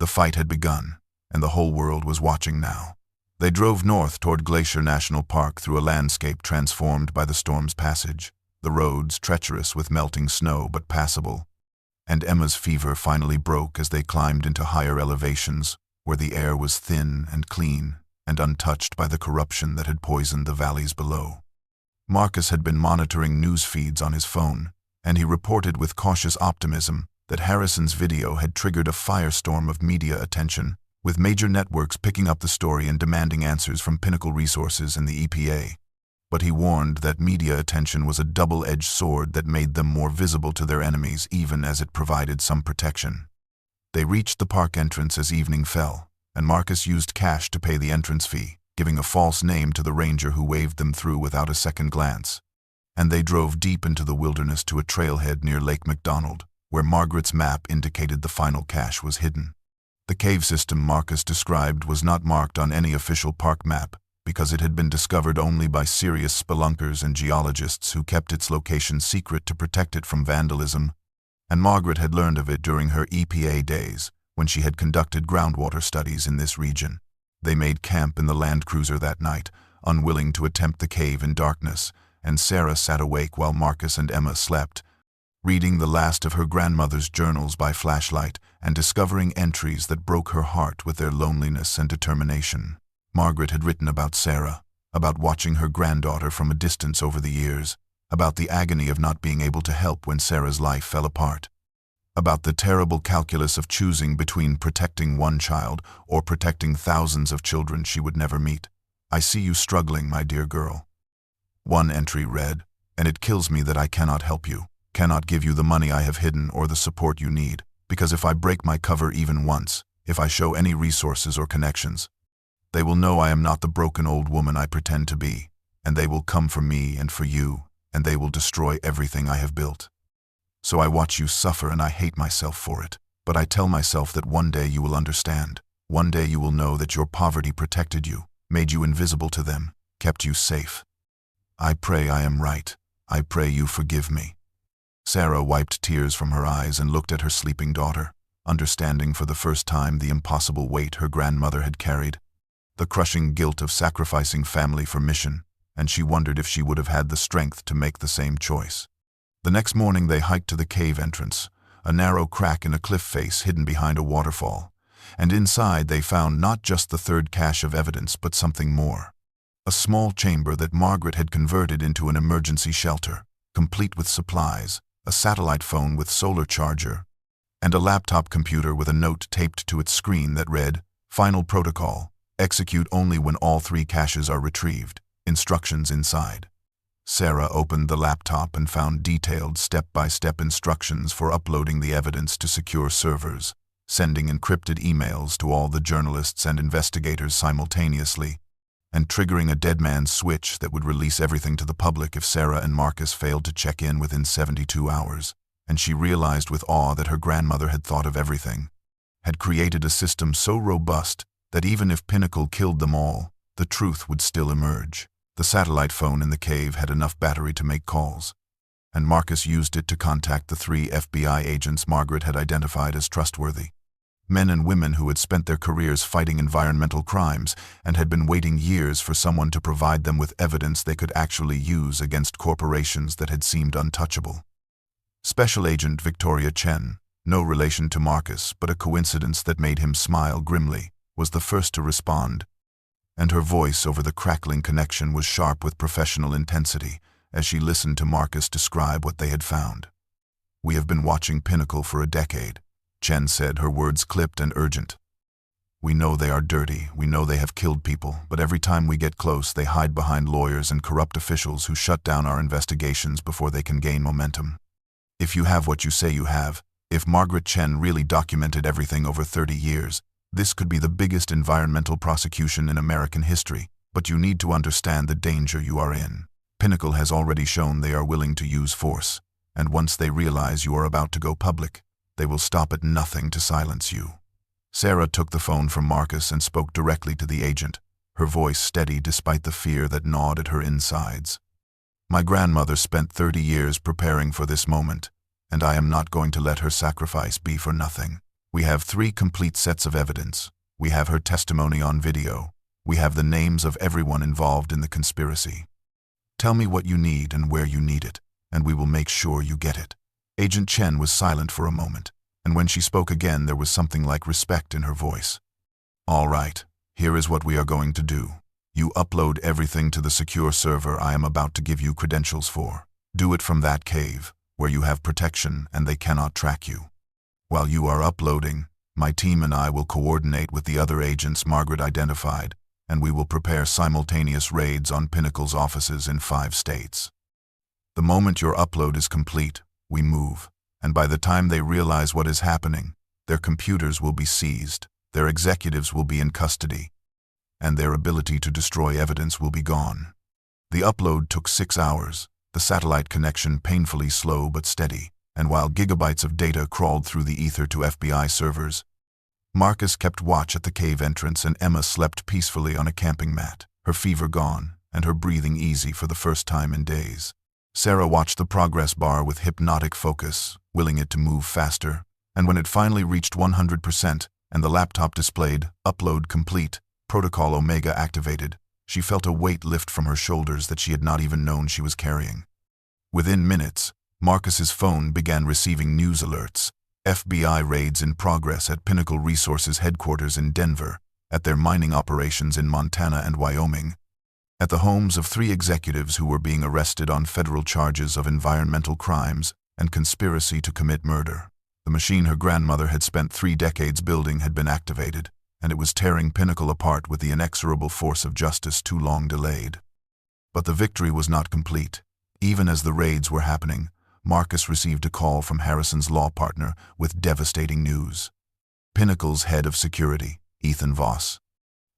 S1: The fight had begun, and the whole world was watching now. They drove north toward Glacier National Park through a landscape transformed by the storm's passage, the roads treacherous with melting snow but passable. And Emma's fever finally broke as they climbed into higher elevations, where the air was thin and clean and untouched by the corruption that had poisoned the valleys below. Marcus had been monitoring news feeds on his phone, and he reported with cautious optimism that Harrison's video had triggered a firestorm of media attention, with major networks picking up the story and demanding answers from Pinnacle Resources and the EPA. But he warned that media attention was a double-edged sword that made them more visible to their enemies even as it provided some protection. They reached the park entrance as evening fell, and Marcus used cash to pay the entrance fee, giving a false name to the ranger who waved them through without a second glance. And they drove deep into the wilderness to a trailhead near Lake McDonald, where Margaret's map indicated the final cache was hidden. The cave system Marcus described was not marked on any official park map, because it had been discovered only by serious spelunkers and geologists who kept its location secret to protect it from vandalism, and Margaret had learned of it during her EPA days, when she had conducted groundwater studies in this region. They made camp in the Land Cruiser that night, unwilling to attempt the cave in darkness, and Sarah sat awake while Marcus and Emma slept, reading the last of her grandmother's journals by flashlight and discovering entries that broke her heart with their loneliness and determination. Margaret had written about Sarah, about watching her granddaughter from a distance over the years, about the agony of not being able to help when Sarah's life fell apart, about the terrible calculus of choosing between protecting one child or protecting thousands of children she would never meet. "I see you struggling, my dear girl." One entry read, "And it kills me that I cannot help you, cannot give you the money I have hidden or the support you need, because if I break my cover even once, if I show any resources or connections, they will know I am not the broken old woman I pretend to be, and they will come for me and for you, and they will destroy everything I have built. So I watch you suffer and I hate myself for it, but I tell myself that one day you will understand. One day you will know that your poverty protected you, made you invisible to them, kept you safe. I pray I am right. I pray you forgive me." Sarah wiped tears from her eyes and looked at her sleeping daughter, understanding for the first time the impossible weight her grandmother had carried, the crushing guilt of sacrificing family for mission, and she wondered if she would have had the strength to make the same choice. The next morning they hiked to the cave entrance, a narrow crack in a cliff face hidden behind a waterfall, and inside they found not just the third cache of evidence but something more. A small chamber that Margaret had converted into an emergency shelter, complete with supplies, a satellite phone with solar charger, and a laptop computer with a note taped to its screen that read, "Final protocol. Execute only when all 3 caches are retrieved. Instructions inside." Sarah opened the laptop and found detailed step-by-step instructions for uploading the evidence to secure servers, sending encrypted emails to all the journalists and investigators simultaneously, and triggering a dead man's switch that would release everything to the public if Sarah and Marcus failed to check in within 72 hours. And she realized with awe that her grandmother had thought of everything, had created a system so robust that even if Pinnacle killed them all, the truth would still emerge. The satellite phone in the cave had enough battery to make calls, and Marcus used it to contact the 3 FBI agents Margaret had identified as trustworthy. Men and women who had spent their careers fighting environmental crimes and had been waiting years for someone to provide them with evidence they could actually use against corporations that had seemed untouchable. Special Agent Victoria Chen, no relation to Marcus but a coincidence that made him smile grimly, was the first to respond, and her voice over the crackling connection was sharp with professional intensity as she listened to Marcus describe what they had found. "We have been watching Pinnacle for a decade," Chen said, her words clipped and urgent. "We know they are dirty, we know they have killed people, but every time we get close they hide behind lawyers and corrupt officials who shut down our investigations before they can gain momentum. If you have what you say you have, if Margaret Chen really documented everything over 30 years, this could be the biggest environmental prosecution in American history, but you need to understand the danger you are in. Pinnacle has already shown they are willing to use force, and once they realize you are about to go public, they will stop at nothing to silence you." Sarah took the phone from Marcus and spoke directly to the agent, her voice steady despite the fear that gnawed at her insides. "My grandmother spent 30 years preparing for this moment, and I am not going to let her sacrifice be for nothing. We have 3 complete sets of evidence. We have her testimony on video. We have the names of everyone involved in the conspiracy. Tell me what you need and where you need it, and we will make sure you get it." Agent Chen was silent for a moment, and when she spoke again there was something like respect in her voice. "All right, here is what we are going to do. You upload everything to the secure server I am about to give you credentials for. Do it from that cave, where you have protection and they cannot track you. While you are uploading, my team and I will coordinate with the other agents Margaret identified, and we will prepare simultaneous raids on Pinnacle's offices in 5 states. The moment your upload is complete, we move, and by the time they realize what is happening, their computers will be seized, their executives will be in custody, and their ability to destroy evidence will be gone." The upload took 6 hours, the satellite connection painfully slow but steady, and while gigabytes of data crawled through the ether to FBI servers, Marcus kept watch at the cave entrance and Emma slept peacefully on a camping mat, her fever gone and her breathing easy for the first time in days. Sarah watched the progress bar with hypnotic focus, willing it to move faster, and when it finally reached 100% and the laptop displayed "Upload complete, Protocol Omega activated," she felt a weight lift from her shoulders that she had not even known she was carrying. Within minutes, Marcus's phone began receiving news alerts. FBI raids in progress at Pinnacle Resources headquarters in Denver, at their mining operations in Montana and Wyoming, at the homes of 3 executives who were being arrested on federal charges of environmental crimes and conspiracy to commit murder. The machine her grandmother had spent 3 decades building had been activated, and it was tearing Pinnacle apart with the inexorable force of justice too long delayed. But the victory was not complete. Even as the raids were happening, Marcus received a call from Harrison's law partner with devastating news. Pinnacle's head of security, Ethan Voss,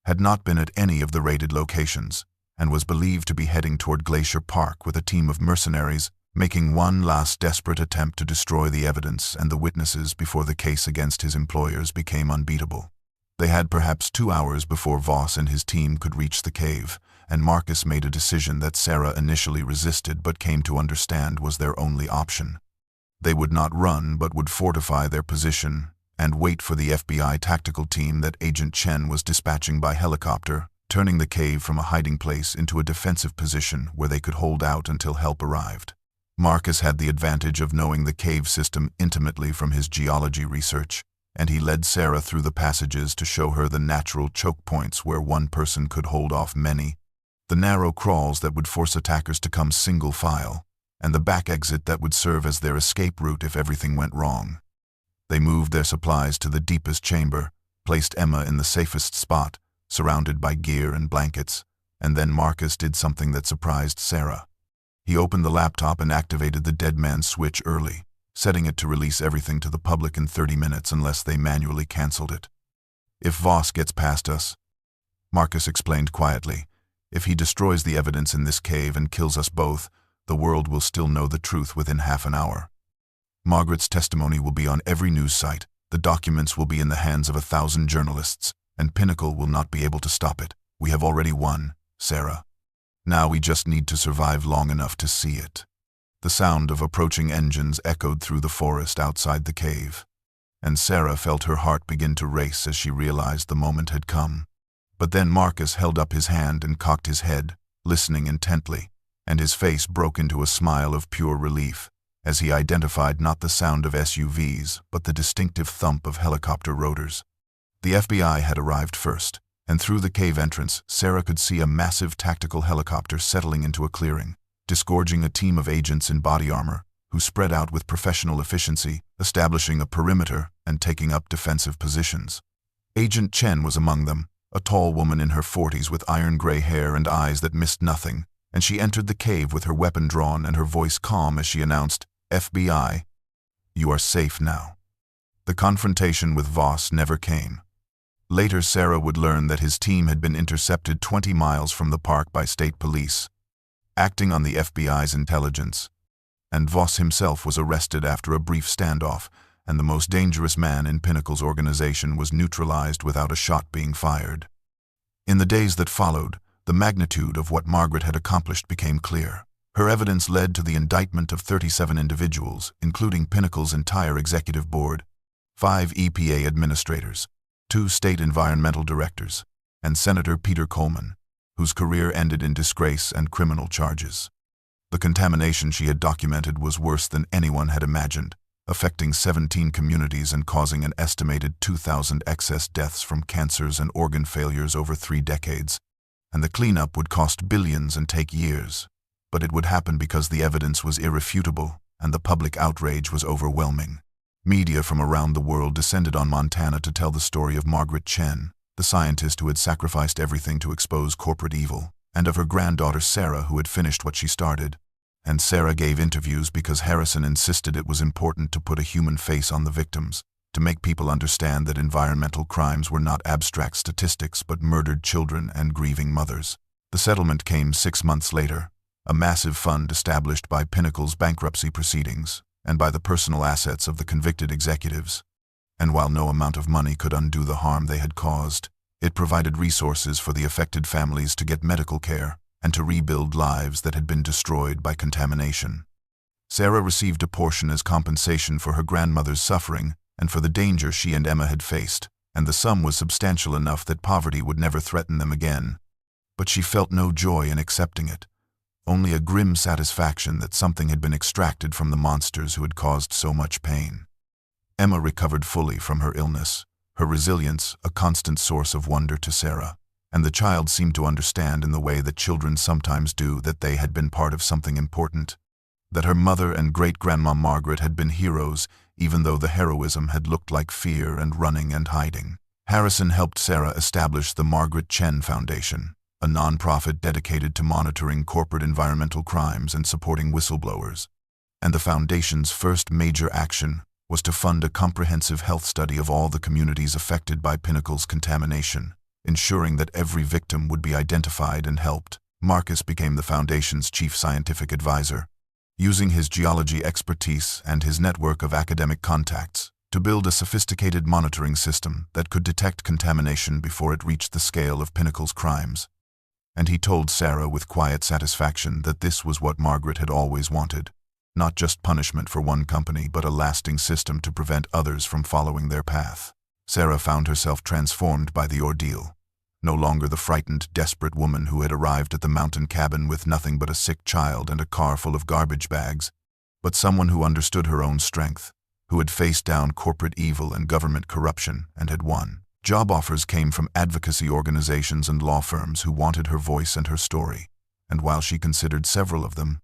S1: had not been at any of the raided locations, and was believed to be heading toward Glacier Park with a team of mercenaries, making one last desperate attempt to destroy the evidence and the witnesses before the case against his employers became unbeatable. They had perhaps 2 hours before Voss and his team could reach the cave, and Marcus made a decision that Sarah initially resisted but came to understand was their only option. They would not run but would fortify their position and wait for the FBI tactical team that Agent Chen was dispatching by helicopter, turning the cave from a hiding place into a defensive position where they could hold out until help arrived. Marcus had the advantage of knowing the cave system intimately from his geology research, and he led Sarah through the passages to show her the natural choke points where one person could hold off many, the narrow crawls that would force attackers to come single file, and the back exit that would serve as their escape route if everything went wrong. They moved their supplies to the deepest chamber, placed Emma in the safest spot, surrounded by gear and blankets, and then Marcus did something that surprised Sarah. He opened the laptop and activated the dead man's switch early, setting it to release everything to the public in 30 minutes unless they manually canceled it. "If Voss gets past us," Marcus explained quietly, "if he destroys the evidence in this cave and kills us both, the world will still know the truth within half an hour. Margaret's testimony will be on every news site, the documents will be in the hands of 1,000 journalists, and Pinnacle will not be able to stop it. We have already won, Sarah. Now we just need to survive long enough to see it." The sound of approaching engines echoed through the forest outside the cave, and Sarah felt her heart begin to race as she realized the moment had come. But then Marcus held up his hand and cocked his head, listening intently, and his face broke into a smile of pure relief, as he identified not the sound of SUVs, but the distinctive thump of helicopter rotors. The FBI had arrived first, and through the cave entrance, Sarah could see a massive tactical helicopter settling into a clearing, disgorging a team of agents in body armor, who spread out with professional efficiency, establishing a perimeter and taking up defensive positions. Agent Chen was among them, a tall woman in her 40s with iron-gray hair and eyes that missed nothing, and she entered the cave with her weapon drawn and her voice calm as she announced, "FBI, you are safe now." The confrontation with Voss never came. Later, Sarah would learn that his team had been intercepted 20 miles from the park by state police, acting on the FBI's intelligence, and Voss himself was arrested after a brief standoff, and the most dangerous man in Pinnacle's organization was neutralized without a shot being fired. In the days that followed, the magnitude of what Margaret had accomplished became clear. Her evidence led to the indictment of 37 individuals, including Pinnacle's entire executive board, 5 EPA administrators, 2 state environmental directors, and Senator Peter Coleman, whose career ended in disgrace and criminal charges. The contamination she had documented was worse than anyone had imagined, affecting 17 communities and causing an estimated 2,000 excess deaths from cancers and organ failures over 3 decades. And the cleanup would cost billions and take years. But it would happen because the evidence was irrefutable and the public outrage was overwhelming. Media from around the world descended on Montana to tell the story of Margaret Chen, the scientist who had sacrificed everything to expose corporate evil, and of her granddaughter Sarah, who had finished what she started. And Sarah gave interviews because Harrison insisted it was important to put a human face on the victims, to make people understand that environmental crimes were not abstract statistics but murdered children and grieving mothers. The settlement came 6 months later, a massive fund established by Pinnacle's bankruptcy proceedings and by the personal assets of the convicted executives. And while no amount of money could undo the harm they had caused, it provided resources for the affected families to get medical care and to rebuild lives that had been destroyed by contamination. Sarah received a portion as compensation for her grandmother's suffering and for the danger she and Emma had faced, and the sum was substantial enough that poverty would never threaten them again. But she felt no joy in accepting it, only a grim satisfaction that something had been extracted from the monsters who had caused so much pain. Emma recovered fully from her illness, her resilience a constant source of wonder to Sarah, and the child seemed to understand in the way that children sometimes do that they had been part of something important, that her mother and great-grandma Margaret had been heroes, even though the heroism had looked like fear and running and hiding. Harrison helped Sarah establish the Margaret Chen Foundation, a nonprofit dedicated to monitoring corporate environmental crimes and supporting whistleblowers. And the foundation's first major action was to fund a comprehensive health study of all the communities affected by Pinnacle's contamination, ensuring that every victim would be identified and helped. Marcus became the foundation's chief scientific advisor, using his geology expertise and his network of academic contacts to build a sophisticated monitoring system that could detect contamination before it reached the scale of Pinnacle's crimes. And he told Sarah with quiet satisfaction that this was what Margaret had always wanted, not just punishment for one company but a lasting system to prevent others from following their path. Sarah found herself transformed by the ordeal, no longer the frightened, desperate woman who had arrived at the mountain cabin with nothing but a sick child and a car full of garbage bags, but someone who understood her own strength, who had faced down corporate evil and government corruption and had won. Job offers came from advocacy organizations and law firms who wanted her voice and her story, and while she considered several of them,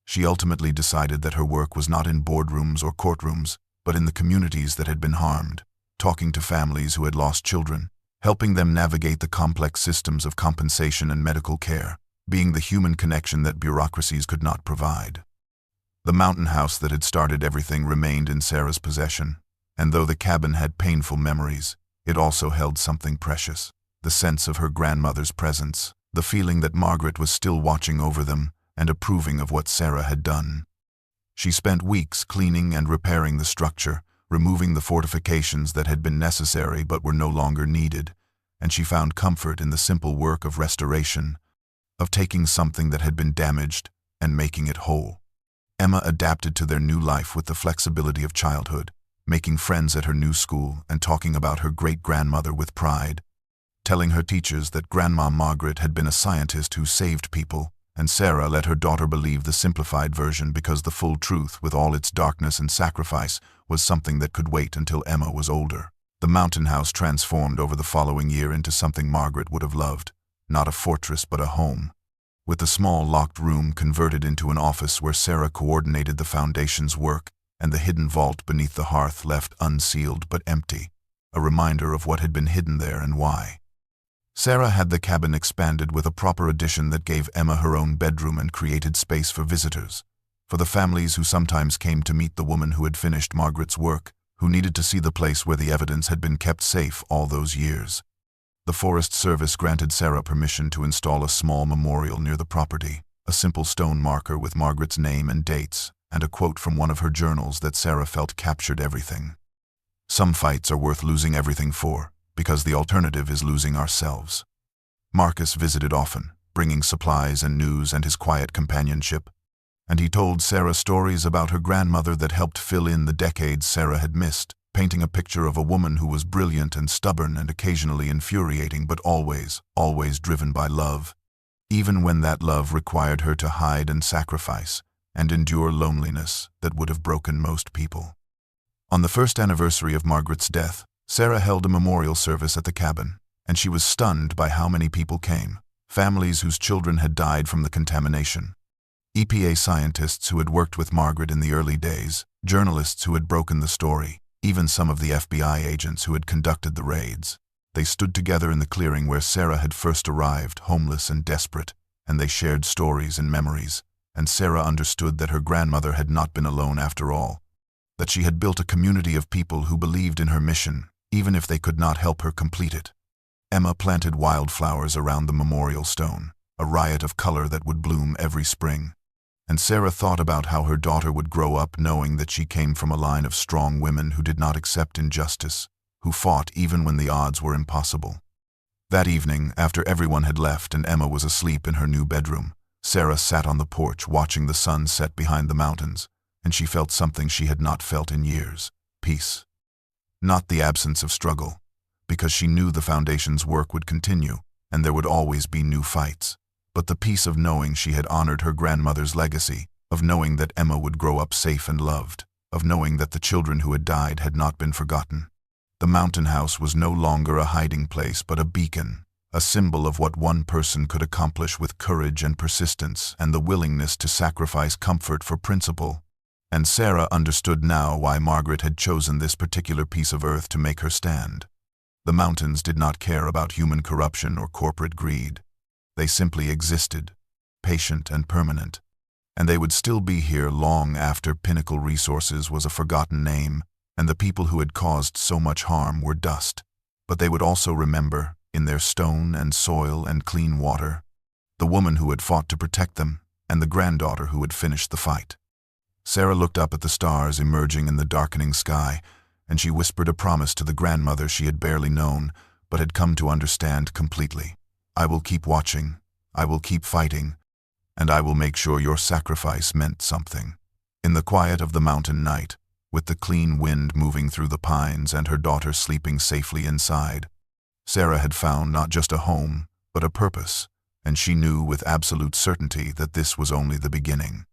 S1: she ultimately decided that her work was not in boardrooms or courtrooms, but in the communities that had been harmed, talking to families who had lost children, helping them navigate the complex systems of compensation and medical care, being the human connection that bureaucracies could not provide. The mountain house that had started everything remained in Sarah's possession, and though the cabin had painful memories, it also held something precious, the sense of her grandmother's presence, the feeling that Margaret was still watching over them and approving of what Sarah had done. She spent weeks cleaning and repairing the structure, removing the fortifications that had been necessary but were no longer needed, and she found comfort in the simple work of restoration, of taking something that had been damaged and making it whole. Emma adapted to their new life with the flexibility of childhood, making friends at her new school and talking about her great-grandmother with pride, telling her teachers that Grandma Margaret had been a scientist who saved people, and Sarah let her daughter believe the simplified version because the full truth, with all its darkness and sacrifice, was something that could wait until Emma was older. The mountain house transformed over the following year into something Margaret would have loved, not a fortress but a home, with the small locked room converted into an office where Sarah coordinated the foundation's work, and the hidden vault beneath the hearth left unsealed but empty, a reminder of what had been hidden there and why. Sarah had the cabin expanded with a proper addition that gave Emma her own bedroom and created space for visitors, for the families who sometimes came to meet the woman who had finished Margaret's work, who needed to see the place where the evidence had been kept safe all those years. The Forest Service granted Sarah permission to install a small memorial near the property, a simple stone marker with Margaret's name and dates, and a quote from one of her journals that Sarah felt captured everything. Some fights are worth losing everything for, because the alternative is losing ourselves. Marcus visited often, bringing supplies and news and his quiet companionship, and he told Sarah stories about her grandmother that helped fill in the decades Sarah had missed, painting a picture of a woman who was brilliant and stubborn and occasionally infuriating, but always, always driven by love, even when that love required her to hide and sacrifice and endure loneliness that would have broken most people. On the first anniversary of Margaret's death, Sarah held a memorial service at the cabin, and she was stunned by how many people came. Families whose children had died from the contamination, EPA scientists who had worked with Margaret in the early days, journalists who had broken the story, even some of the FBI agents who had conducted the raids. They stood together in the clearing where Sarah had first arrived, homeless and desperate, and they shared stories and memories, and Sarah understood that her grandmother had not been alone after all, that she had built a community of people who believed in her mission, even if they could not help her complete it. Emma planted wildflowers around the memorial stone, a riot of color that would bloom every spring. And Sarah thought about how her daughter would grow up knowing that she came from a line of strong women who did not accept injustice, who fought even when the odds were impossible. That evening, after everyone had left and Emma was asleep in her new bedroom, Sarah sat on the porch watching the sun set behind the mountains, and she felt something she had not felt in years: peace. Not the absence of struggle, because she knew the Foundation's work would continue, and there would always be new fights, but the peace of knowing she had honored her grandmother's legacy, of knowing that Emma would grow up safe and loved, of knowing that the children who had died had not been forgotten. The mountain house was no longer a hiding place but a beacon, a symbol of what one person could accomplish with courage and persistence and the willingness to sacrifice comfort for principle. And Sarah understood now why Margaret had chosen this particular piece of earth to make her stand. The mountains did not care about human corruption or corporate greed. They simply existed, patient and permanent, and they would still be here long after Pinnacle Resources was a forgotten name and the people who had caused so much harm were dust. But they would also remember, in their stone and soil and clean water, the woman who had fought to protect them and the granddaughter who had finished the fight. Sarah looked up at the stars emerging in the darkening sky, and she whispered a promise to the grandmother she had barely known, but had come to understand completely. "I will keep watching, I will keep fighting, and I will make sure your sacrifice meant something." In the quiet of the mountain night, with the clean wind moving through the pines and her daughter sleeping safely inside, Sarah had found not just a home, but a purpose, and she knew with absolute certainty that this was only the beginning.